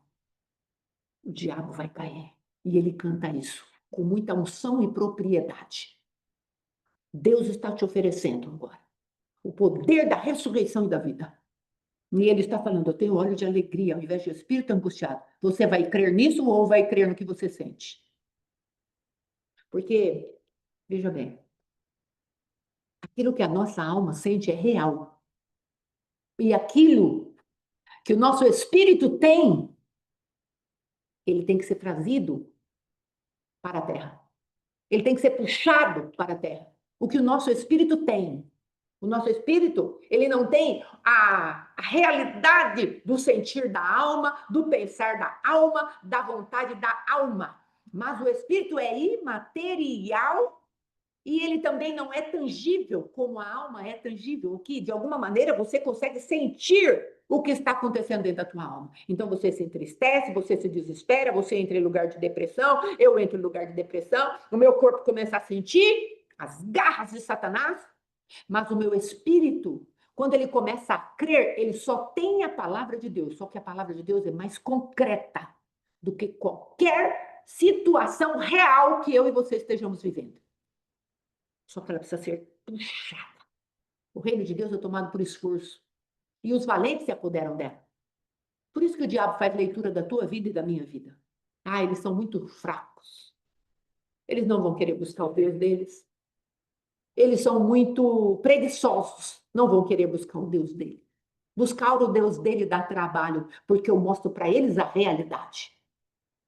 o diabo vai cair. E ele canta isso com muita unção e propriedade. Deus está te oferecendo agora o poder da ressurreição e da vida. E ele está falando, eu tenho óleo de alegria ao invés de espírito angustiado. Você vai crer nisso ou vai crer no que você sente? Porque, veja bem, aquilo que a nossa alma sente é real. E aquilo que o nosso espírito tem, ele tem que ser trazido para a terra. Ele tem que ser puxado para a terra. O que o nosso espírito tem. O nosso espírito, ele não tem a realidade do sentir da alma, do pensar da alma, da vontade da alma. Mas o espírito é imaterial e ele também não é tangível, como a alma é tangível, o que de alguma maneira você consegue sentir o que está acontecendo dentro da tua alma. Então você se entristece, você se desespera, você entra em lugar de depressão, eu entro em lugar de depressão, o meu corpo começa a sentir as garras de Satanás, mas o meu espírito, quando ele começa a crer, ele só tem a palavra de Deus, só que a palavra de Deus é mais concreta do que qualquer situação real que eu e você estejamos vivendo. Só que ela precisa ser puxada. O reino de Deus é tomado por esforço. E os valentes se apoderam dela. Por isso que o diabo faz leitura da tua vida e da minha vida. Ah, eles são muito fracos. Eles não vão querer buscar o Deus deles. Eles são muito preguiçosos. Não vão querer buscar o Deus dele. Buscar o Deus dele dá trabalho, porque eu mostro para eles a realidade.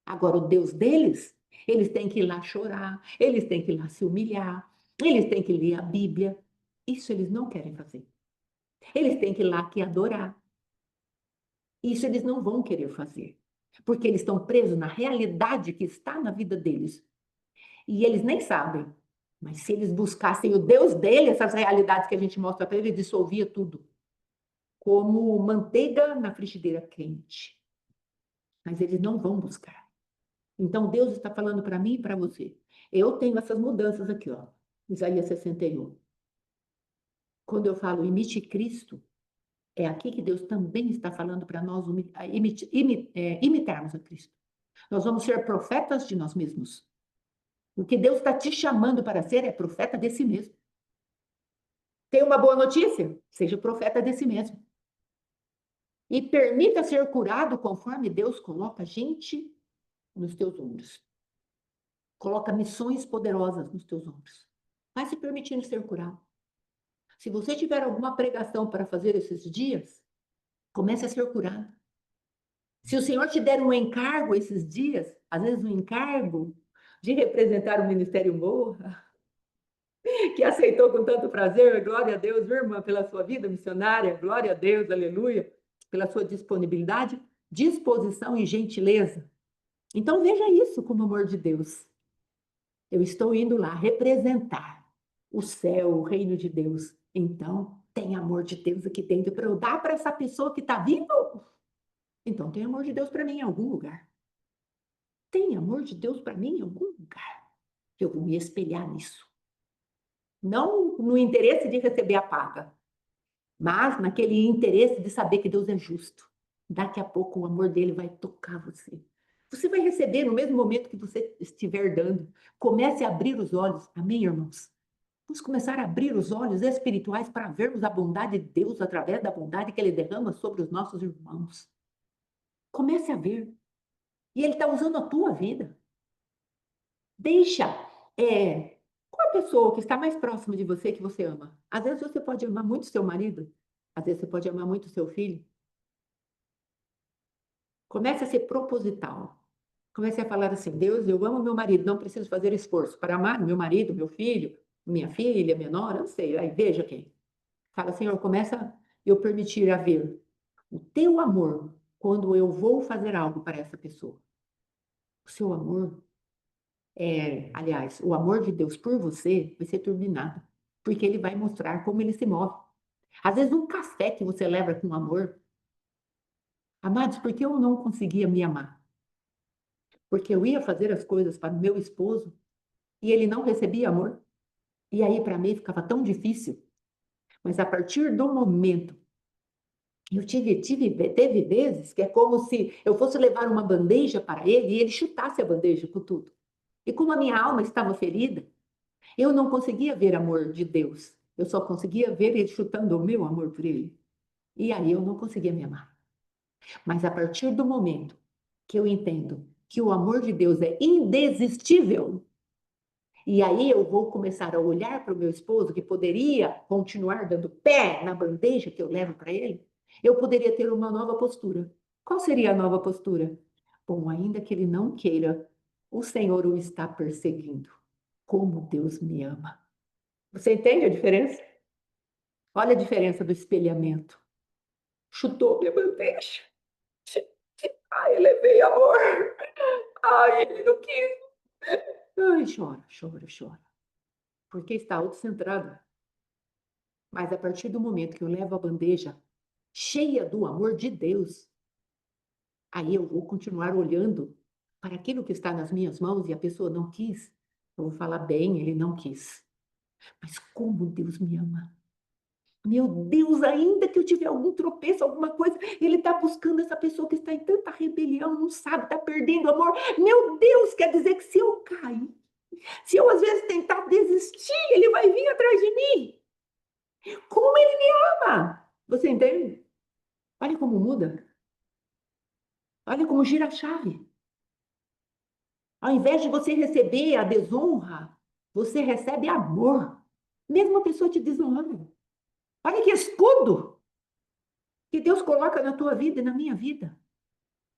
Agora, o Deus deles, eles têm que ir lá chorar, eles têm que ir lá se humilhar, eles têm que ler a Bíblia. Isso eles não querem fazer. Eles têm que ir lá aqui adorar. Isso eles não vão querer fazer, porque eles estão presos na realidade que está na vida deles. E eles nem sabem. Mas se eles buscassem o Deus dele, essas realidades que a gente mostra para eles, dissolvia tudo. Como manteiga na frigideira quente. Mas eles não vão buscar. Então Deus está falando para mim e para você. Eu tenho essas mudanças aqui, ó. Isaías 61. Quando eu falo imite Cristo, é aqui que Deus também está falando para nós imitarmos a Cristo. Nós vamos ser profetas de nós mesmos. O que Deus está te chamando para ser é profeta de si mesmo. Tem uma boa notícia? Seja profeta de si mesmo. E permita ser curado conforme Deus coloca gente nos teus ombros. Coloca missões poderosas nos teus ombros. Vai se permitindo ser curado. Se você tiver alguma pregação para fazer esses dias, comece a ser curado. Se o Senhor te der um encargo esses dias, às vezes um encargo de representar o Ministério Morra, que aceitou com tanto prazer, glória a Deus, viu, irmã, pela sua vida missionária, glória a Deus, aleluia, pela sua disponibilidade, disposição e gentileza. Então veja isso como amor de Deus. Eu estou indo lá representar o céu, o reino de Deus. Então, tem amor de Deus aqui dentro para eu dar para essa pessoa que está vindo? Então, tem amor de Deus para mim em algum lugar. tem amor de Deus para mim em algum lugar. Eu vou me espelhar nisso. Não no interesse de receber a paga, mas naquele interesse de saber que Deus é justo. Daqui a pouco o amor dele vai tocar você. Você vai receber no mesmo momento que você estiver dando. Comece a abrir os olhos. Amém, irmãos? Vamos começar a abrir os olhos espirituais para vermos a bondade de Deus através da bondade que ele derrama sobre os nossos irmãos. Comece a ver. E ele está usando a tua vida. Deixa. Qual a pessoa que está mais próxima de você que você ama? Às vezes você pode amar muito seu marido. Às vezes você pode amar muito seu filho. Comece a ser proposital. Comece a falar assim: Deus, eu amo meu marido, não preciso fazer esforço para amar meu marido, meu filho, minha filha, minha nora, não sei. Aí veja quem. Fala, Senhor, começa eu permitir haver o teu amor quando eu vou fazer algo para essa pessoa. O seu amor aliás, o amor de Deus por você vai ser turbinado, porque ele vai mostrar como ele se move. Às vezes um café que você leva com amor, amados, porque eu não conseguia me amar? Porque eu ia fazer as coisas para o meu esposo e ele não recebia amor. E aí para mim ficava tão difícil. Mas a partir do momento teve vezes que é como se eu fosse levar uma bandeja para ele e ele chutasse a bandeja com tudo. E como a minha alma estava ferida, eu não conseguia ver amor de Deus. Eu só conseguia ver ele chutando o meu amor por ele. E aí eu não conseguia me amar. Mas a partir do momento que eu entendo que o amor de Deus é indesistível, e aí eu vou começar a olhar para o meu esposo, que poderia continuar dando pé na bandeja que eu levo para ele, eu poderia ter uma nova postura. Qual seria a nova postura? Bom, ainda que ele não queira, o Senhor o está perseguindo. Como Deus me ama. Você entende a diferença? Olha a diferença do espelhamento. Chutou minha bandeja. Ai, levei amor. Ai, ele não quis. Ai, chora, chora, chora. Porque está autocentrado. Mas a partir do momento que eu levo a bandeja cheia do amor de Deus, aí eu vou continuar olhando para aquilo que está nas minhas mãos e a pessoa não quis. Eu vou falar bem, ele não quis. Mas como Deus me ama. Meu Deus, ainda que eu tiver algum tropeço, alguma coisa, ele está buscando essa pessoa que está em tanta rebelião, não sabe, está perdendo amor. Meu Deus, quer dizer que se eu cair, se eu às vezes tentar desistir, ele vai vir atrás de mim. Como ele me ama! Você entende? Olha como muda. Olha como gira a chave. Ao invés de você receber a desonra, você recebe amor. Mesmo a pessoa te desonrando. Olha que escudo que Deus coloca na tua vida e na minha vida.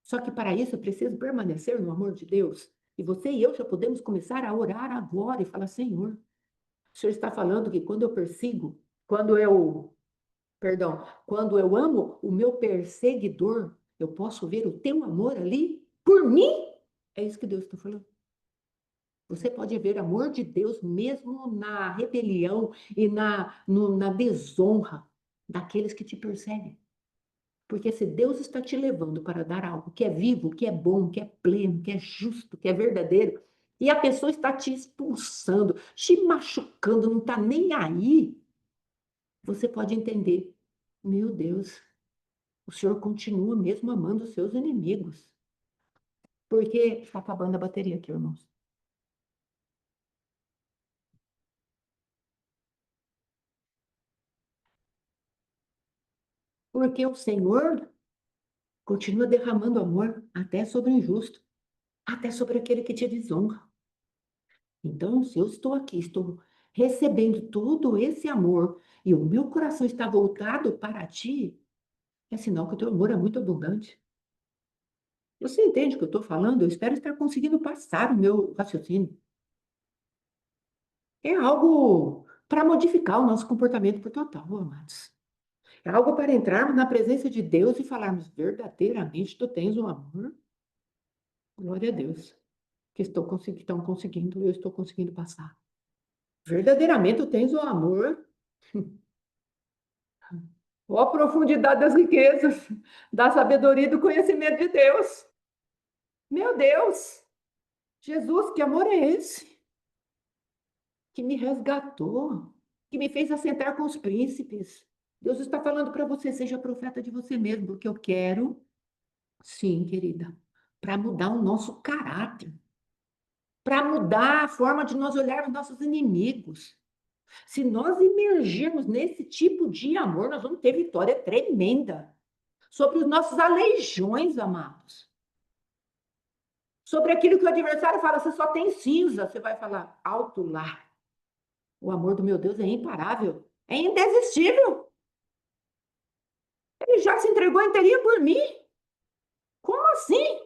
Só que para isso eu preciso permanecer no amor de Deus. E você e eu já podemos começar a orar agora e falar: Senhor, o Senhor está falando que quando eu persigo, quando eu amo o meu perseguidor, eu posso ver o teu amor ali por mim? É isso que Deus está falando. Você pode ver amor de Deus mesmo na rebelião e na desonra daqueles que te perseguem. Porque se Deus está te levando para dar algo que é vivo, que é bom, que é pleno, que é justo, que é verdadeiro, e a pessoa está te expulsando, te machucando, não está nem aí, você pode entender: meu Deus, o Senhor continua mesmo amando os seus inimigos. Porque está acabando a bateria aqui, irmãos. Porque o Senhor continua derramando amor até sobre o injusto, até sobre aquele que te desonra. Então, se eu estou aqui, estou recebendo todo esse amor e o meu coração está voltado para ti, é sinal que o teu amor é muito abundante. Você entende o que eu estou falando? Eu espero estar conseguindo passar o meu raciocínio. É algo para modificar o nosso comportamento por total, amados. É algo para entrarmos na presença de Deus e falarmos verdadeiramente: tu tens um amor. Glória a Deus. Que estão conseguindo, eu estou conseguindo passar. Verdadeiramente tu tens um amor. Ó a profundidade das riquezas, da sabedoria e do conhecimento de Deus. Meu Deus! Jesus, que amor é esse? Que me resgatou, que me fez assentar com os príncipes. Deus está falando para você, seja profeta de você mesmo, porque eu quero, sim, querida, para mudar o nosso caráter, para mudar a forma de nós olharmos nossos inimigos. Se nós emergirmos nesse tipo de amor, nós vamos ter vitória tremenda sobre os nossos aleijões, amados. Sobre aquilo que o adversário fala, você só tem cinza, você vai falar, alto lá. O amor do meu Deus é imparável, é indesistível. Ele já se entregou inteirinho por mim. Como assim?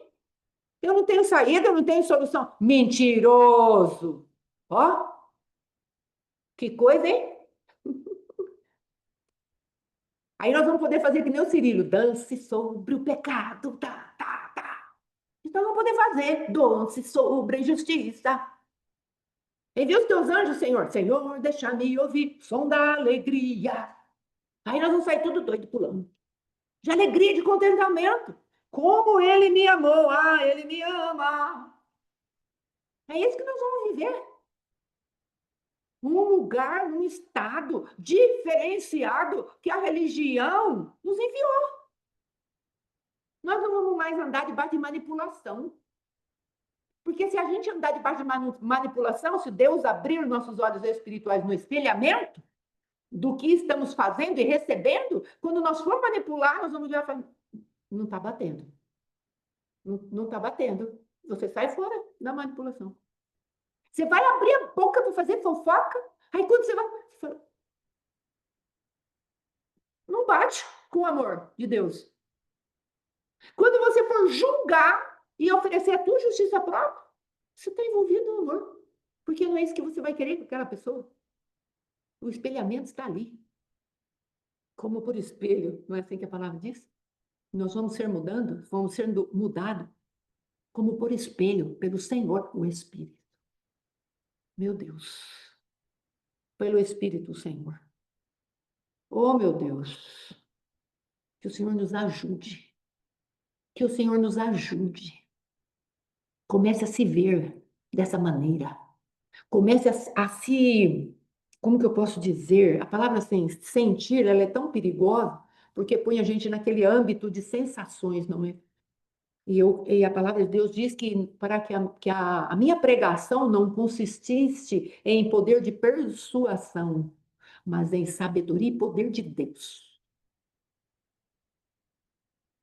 Eu não tenho saída, eu não tenho solução. Mentiroso. Ó, que coisa, hein? Aí nós vamos poder fazer que nem o Cirilo, dance sobre o pecado, tá, tá, tá. Então vamos poder fazer, dance sobre a injustiça. Envia os teus anjos, Senhor. Senhor, deixa-me ouvir som da alegria. Aí nós vamos sair tudo doido pulando. De alegria, de contentamento. Como ele me amou, ah, ele me ama. É isso que nós vamos viver. Um lugar, um estado diferenciado que a religião nos enviou. Nós não vamos mais andar debaixo de manipulação. Porque se a gente andar debaixo de manipulação, se Deus abrir os nossos olhos espirituais no espelhamento do que estamos fazendo e recebendo, quando nós for manipular, nós vamos ver e falar, não está batendo. Não está batendo. Você sai fora da manipulação. Você vai abrir a boca para fazer fofoca, aí quando você vai, você fala, não bate com o amor de Deus. Quando você for julgar e oferecer a tua justiça própria, você está envolvido no amor. Porque não é isso que você vai querer com aquela pessoa. O espelhamento está ali. Como por espelho, não é assim que a palavra diz? Nós vamos ser mudando, vamos sendo mudados como por espelho, pelo Senhor, o Espírito. Meu Deus. Pelo Espírito, Senhor. Oh, meu Deus. Que o Senhor nos ajude. Que o Senhor nos ajude. Comece a se ver dessa maneira. Comece a se, como que eu posso dizer? A palavra sentir, ela é tão perigosa, porque põe a gente naquele âmbito de sensações, não é? E a palavra de Deus diz que para que a minha pregação não consistisse em poder de persuasão, mas em sabedoria e poder de Deus.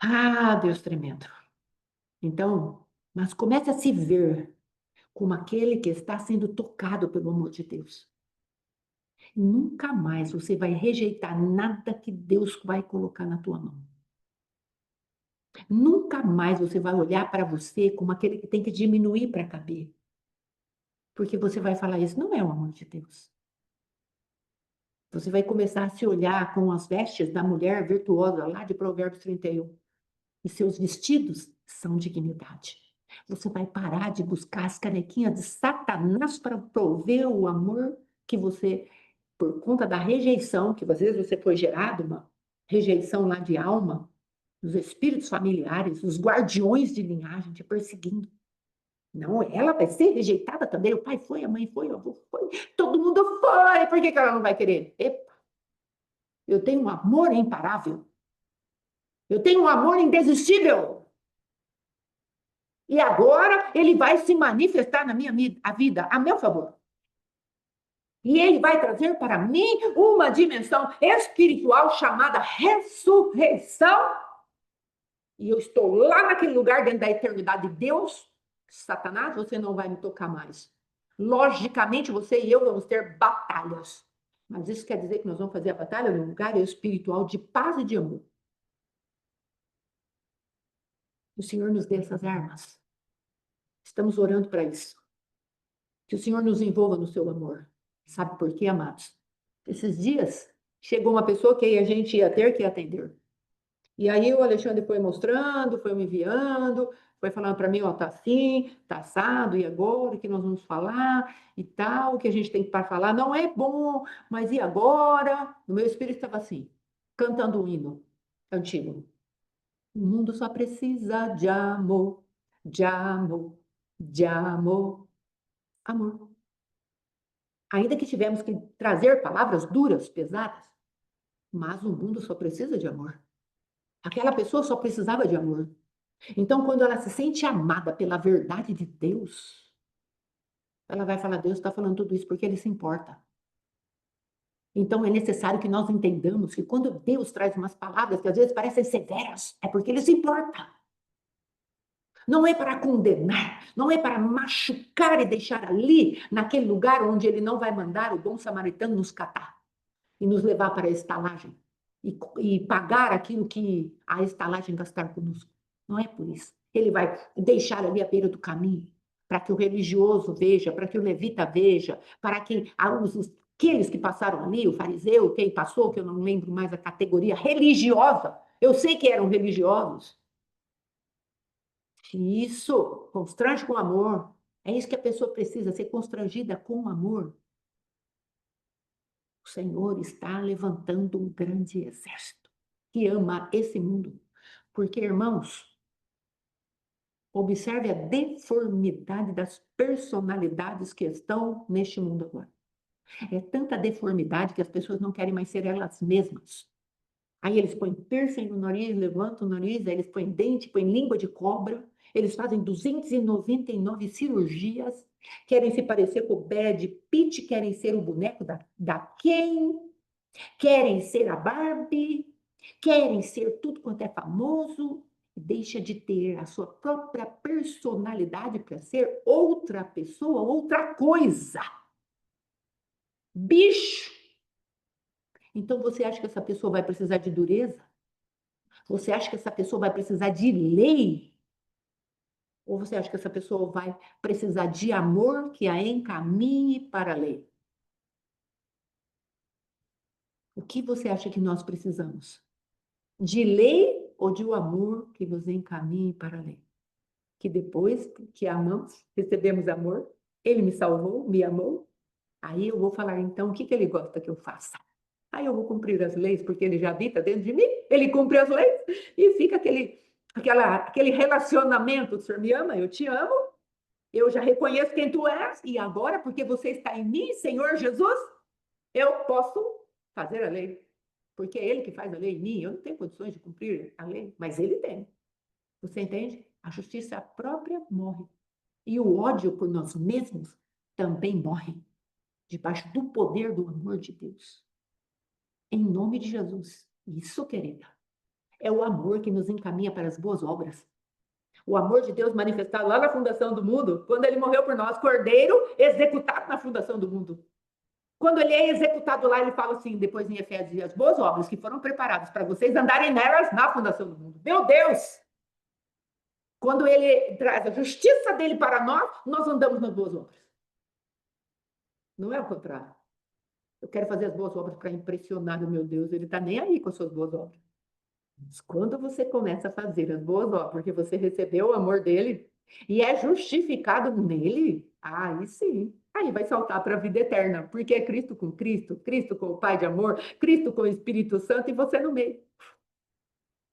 Ah, Deus tremendo. Então, mas comece a se ver como aquele que está sendo tocado pelo amor de Deus. Nunca mais você vai rejeitar nada que Deus vai colocar na tua mão. Nunca mais você vai olhar para você como aquele que tem que diminuir para caber. Porque você vai falar, isso não é o amor de Deus. Você vai começar a se olhar com as vestes da mulher virtuosa lá de Provérbios 31. E seus vestidos são dignidade. Você vai parar de buscar as canequinhas de Satanás para prover o amor que você, por conta da rejeição, que às vezes você foi gerado, uma rejeição lá de alma, os espíritos familiares, os guardiões de linhagem te perseguindo. Não, ela vai ser rejeitada também. O pai foi, a mãe foi, o avô foi, todo mundo foi. Por que ela não vai querer? Epa, eu tenho um amor imparável. Eu tenho um amor indesistível. E agora ele vai se manifestar na minha vida, a meu favor. E ele vai trazer para mim uma dimensão espiritual chamada ressurreição. E eu estou lá naquele lugar dentro da eternidade de Deus. Satanás, você não vai me tocar mais. Logicamente, você e eu vamos ter batalhas. Mas isso quer dizer que nós vamos fazer a batalha num lugar espiritual de paz e de amor. O Senhor nos dê essas armas. Estamos orando para isso. Que o Senhor nos envolva no seu amor. Sabe por quê, amados? Esses dias chegou uma pessoa que a gente ia ter que atender. E aí o Alexandre foi mostrando, foi me enviando, foi falando para mim, ó, tá assim, tá assado, e agora o que nós vamos falar e tal, o que a gente tem para falar não é bom, mas e agora? O meu espírito estava assim, cantando um hino antigo. O mundo só precisa de amor, de amor. de amor. Amor. Ainda que tivemos que trazer palavras duras, pesadas, mas o mundo só precisa de amor. Aquela pessoa só precisava de amor. Então, quando ela se sente amada pela verdade de Deus, ela vai falar: Deus está falando tudo isso porque Ele se importa. Então, é necessário que nós entendamos que quando Deus traz umas palavras que às vezes parecem severas, é porque Ele se importa. Não é para condenar, não é para machucar e deixar ali, naquele lugar onde Ele não vai mandar o bom samaritano nos catar e nos levar para a estalagem e pagar aquilo que a estalagem gastar conosco. Não é por isso. Ele vai deixar ali à beira do caminho para que o religioso veja, para que o levita veja, para que aqueles que passaram ali, o fariseu, quem passou, que eu não lembro mais a categoria religiosa, eu sei que eram religiosos. Isso, constrange com amor. É isso que a pessoa precisa, ser constrangida com amor. O Senhor está levantando um grande exército que ama esse mundo. Porque, irmãos, observe a deformidade das personalidades que estão neste mundo agora. É tanta deformidade que as pessoas não querem mais ser elas mesmas. Aí eles põem piercing no nariz, levantam o nariz, aí eles põem dente, põem língua de cobra, eles fazem 299 cirurgias, querem se parecer com o Brad Pitt, querem ser o boneco da Ken, querem ser a Barbie, querem ser tudo quanto é famoso, deixa de ter a sua própria personalidade para ser outra pessoa, outra coisa. Bicho! Então você acha que essa pessoa vai precisar de dureza? Você acha que essa pessoa vai precisar de lei? Ou você acha que essa pessoa vai precisar de amor que a encaminhe para a lei? O que você acha que nós precisamos? De lei ou de um amor que nos encaminhe para a lei? Que depois que amamos, recebemos amor, ele me salvou, me amou, aí eu vou falar então o que ele gosta que eu faça. Aí eu vou cumprir as leis, porque ele já habita dentro de mim, ele cumpre as leis, e fica aquele relacionamento. O Senhor me ama, eu te amo, eu já reconheço quem tu és, e agora, porque você está em mim, Senhor Jesus, eu posso fazer a lei. Porque é ele que faz a lei em mim, eu não tenho condições de cumprir a lei, mas ele tem. Você entende? A justiça própria morre. E o ódio por nós mesmos também morre, debaixo do poder do amor de Deus. Em nome de Jesus. Isso, querida, é o amor que nos encaminha para as boas obras. O amor de Deus manifestado lá na fundação do mundo, quando ele morreu por nós, cordeiro executado na fundação do mundo. Quando ele é executado lá, ele fala assim, depois em Efésios, as boas obras que foram preparadas para vocês andarem nelas na fundação do mundo. Meu Deus! Quando ele traz a justiça dele para nós, nós andamos nas boas obras. Não é o contrário. Eu quero fazer as boas obras para impressionar o meu Deus. Ele está nem aí com as suas boas obras. Mas quando você começa a fazer as boas obras, porque você recebeu o amor dele e é justificado nele, aí sim. Aí vai saltar para a vida eterna, porque é Cristo com Cristo, Cristo com o Pai de amor, Cristo com o Espírito Santo e você no meio.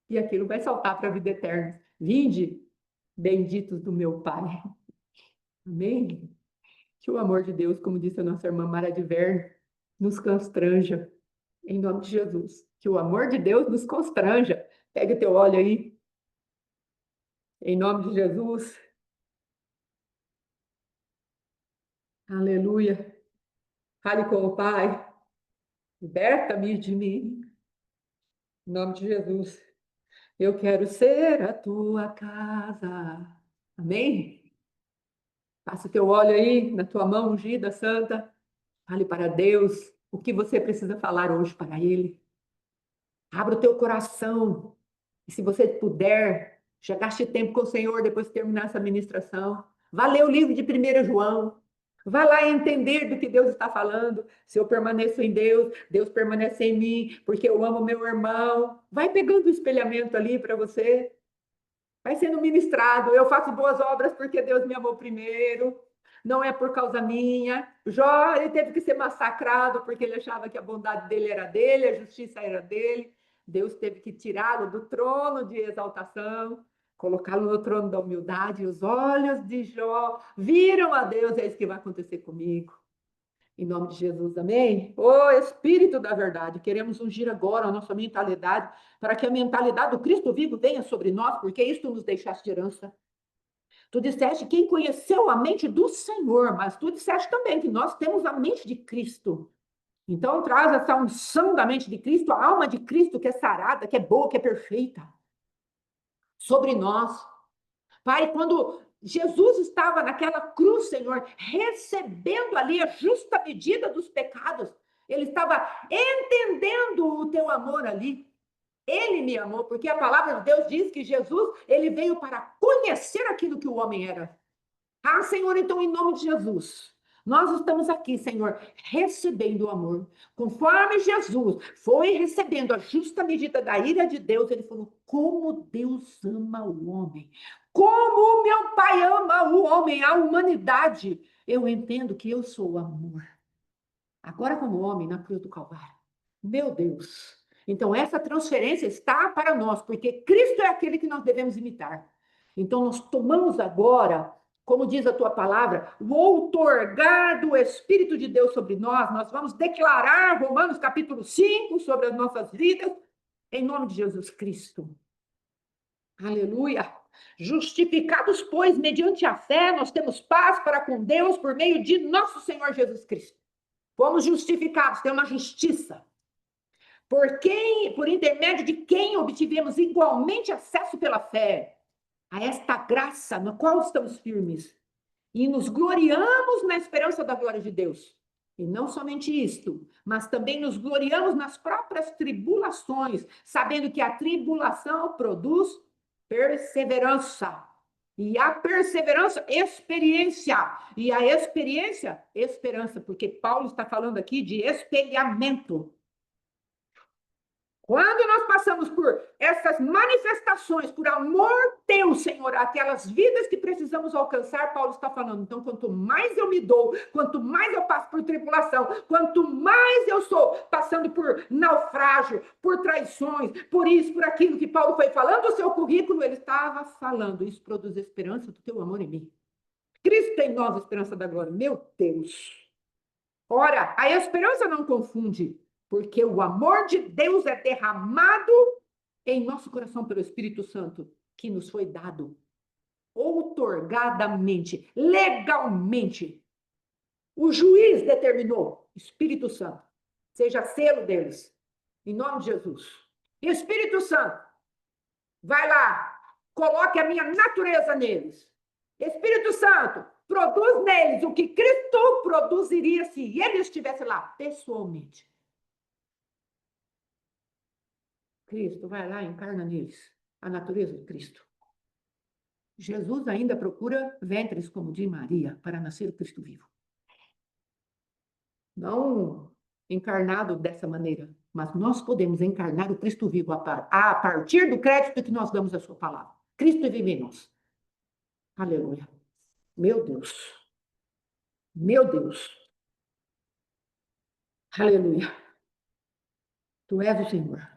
E aquilo vai saltar para a vida eterna. Vinde, benditos do meu Pai. Amém? Que o amor de Deus, como disse a nossa irmã Mara de Verne, nos constranja, em nome de Jesus. Que o amor de Deus nos constranja. Pega o teu óleo aí, em nome de Jesus. Aleluia. Fale com o Pai. Liberta-me de mim, em nome de Jesus. Eu quero ser a tua casa. Amém? Passa o teu óleo aí, na tua mão ungida, santa. Fale para Deus o que você precisa falar hoje para Ele. Abra o teu coração. E se você puder, já gaste tempo com o Senhor depois de terminar essa ministração. Vá ler o livro de 1 João. Vá lá entender do que Deus está falando. Se eu permaneço em Deus, Deus permanece em mim, porque eu amo meu irmão. Vai pegando o espelhamento ali para você. Vai sendo ministrado. Eu faço boas obras porque Deus me amou primeiro. Não é por causa minha. Jó, ele teve que ser massacrado porque ele achava que a bondade dele era dele, a justiça era dele. Deus teve que tirá-lo do trono de exaltação. colocá-lo no trono da humildade, e os olhos de Jó viram a Deus, é isso que vai acontecer comigo. Em nome de Jesus, amém? Ô Espírito da verdade, queremos ungir agora a nossa mentalidade, para que a mentalidade do Cristo vivo venha sobre nós, porque isso tu nos deixaste de herança. Tu disseste quem conheceu a mente do Senhor, mas tu disseste também que nós temos a mente de Cristo. Então traz essa unção da mente de Cristo, a alma de Cristo que é sarada, que é boa, que é perfeita, sobre nós. Pai, quando Jesus estava naquela cruz, Senhor, recebendo ali a justa medida dos pecados, ele estava entendendo o teu amor ali. Ele me amou, porque a palavra de Deus diz que Jesus, ele veio para conhecer aquilo que o homem era. Ah, Senhor, então, em nome de Jesus, nós estamos aqui, Senhor, recebendo o amor. Conforme Jesus foi recebendo a justa medida da ira de Deus, ele falou: como Deus ama o homem, como meu Pai ama o homem, a humanidade. Eu entendo que eu sou o amor. Agora, como homem, na cruz do Calvário. Meu Deus. Então, essa transferência está para nós, porque Cristo é aquele que nós devemos imitar. Então, nós tomamos agora, como diz a tua palavra, o outorgar do Espírito de Deus sobre nós. Nós vamos declarar Romanos capítulo 5 sobre as nossas vidas, em nome de Jesus Cristo. Aleluia. Justificados, pois, mediante a fé, nós temos paz para com Deus por meio de nosso Senhor Jesus Cristo. Fomos justificados, tem uma justiça. Por intermédio de quem obtivemos igualmente acesso pela fé a esta graça na qual estamos firmes e nos gloriamos na esperança da glória de Deus. E não somente isto, mas também nos gloriamos nas próprias tribulações, sabendo que a tribulação produz perseverança. E a perseverança, experiência. E a experiência, esperança, porque Paulo está falando aqui de espelhamento. Quando nós passamos por essas manifestações, por amor teu, Senhor, aquelas vidas que precisamos alcançar, Paulo está falando. Então, quanto mais eu me dou, quanto mais eu passo por tribulação, quanto mais eu sou passando por naufrágio, por traições, por isso, por aquilo que Paulo foi falando, o seu currículo, ele estava falando. Isso produz esperança do teu amor em mim. Cristo em nós, esperança da glória. Meu Deus. Ora, a esperança não confunde, porque o amor de Deus é derramado em nosso coração pelo Espírito Santo, que nos foi dado outorgadamente, legalmente. O juiz determinou, Espírito Santo, seja selo deles, em nome de Jesus. Espírito Santo, vai lá, coloque a minha natureza neles. Espírito Santo, produz neles o que Cristo produziria se ele estivesse lá, pessoalmente. Cristo vai lá e encarna neles a natureza de Cristo. Jesus ainda procura ventres como de Maria para nascer o Cristo vivo. Não encarnado dessa maneira, mas nós podemos encarnar o Cristo vivo a partir do crédito que nós damos à sua palavra. Cristo vive em nós. Aleluia. Meu Deus. Meu Deus. Aleluia. Tu és o Senhor.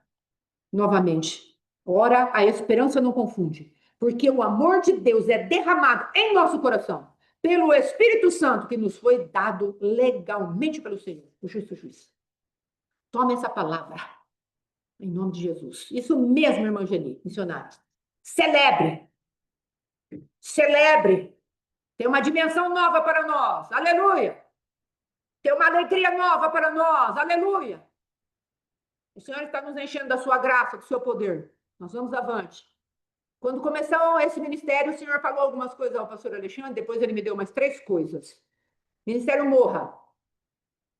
Novamente. Ora, a esperança não confunde, porque o amor de Deus é derramado em nosso coração pelo Espírito Santo que nos foi dado legalmente pelo Senhor, o justo juiz. Tome essa palavra, em nome de Jesus. Isso mesmo, irmã Geni, missionária. Celebre. Celebre. Tem uma dimensão nova para nós. Aleluia. Tem uma alegria nova para nós. Aleluia. O Senhor está nos enchendo da sua graça, do seu poder. Nós vamos avante. Quando começou esse ministério, o Senhor falou algumas coisas ao pastor Alexandre, depois ele me deu umas 3 coisas. Ministério Morra.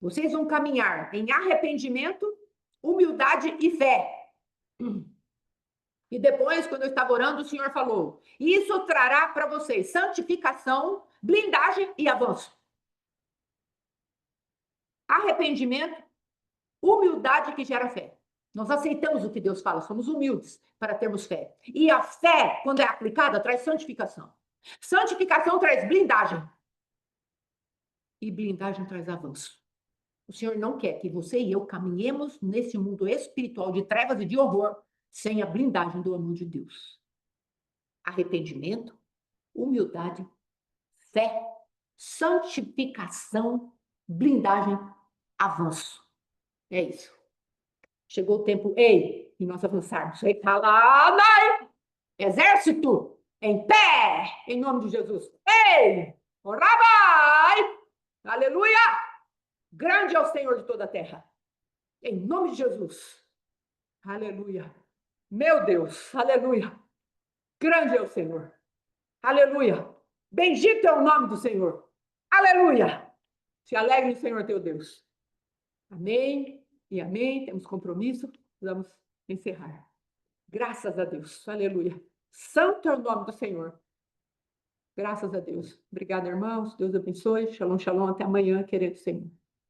Vocês vão caminhar em arrependimento, humildade e fé. E depois, quando eu estava orando, o Senhor falou: isso trará para vocês santificação, blindagem e avanço. Arrependimento, humildade que gera fé. Nós aceitamos o que Deus fala, somos humildes para termos fé. E a fé, quando é aplicada, traz santificação. Santificação traz blindagem. E blindagem traz avanço. O Senhor não quer que você e eu caminhemos nesse mundo espiritual de trevas e de horror sem a blindagem do amor de Deus. arrependimento, humildade, fé, santificação, blindagem, avanço. É isso. Chegou o tempo, ei, de nós avançarmos. Recalada, exército, em pé, em nome de Jesus. Ei, orabai, aleluia. Grande é o Senhor de toda a terra. Em nome de Jesus. Aleluia. Meu Deus, aleluia. Grande é o Senhor. Aleluia. Bendito é o nome do Senhor. Aleluia. Se alegre no Senhor teu Deus. Amém e amém. Temos compromisso. Vamos encerrar. Graças a Deus. Aleluia. Santo é o nome do Senhor. Graças a Deus. Obrigada, irmãos. Deus abençoe. Shalom, shalom. Até amanhã, querido Senhor.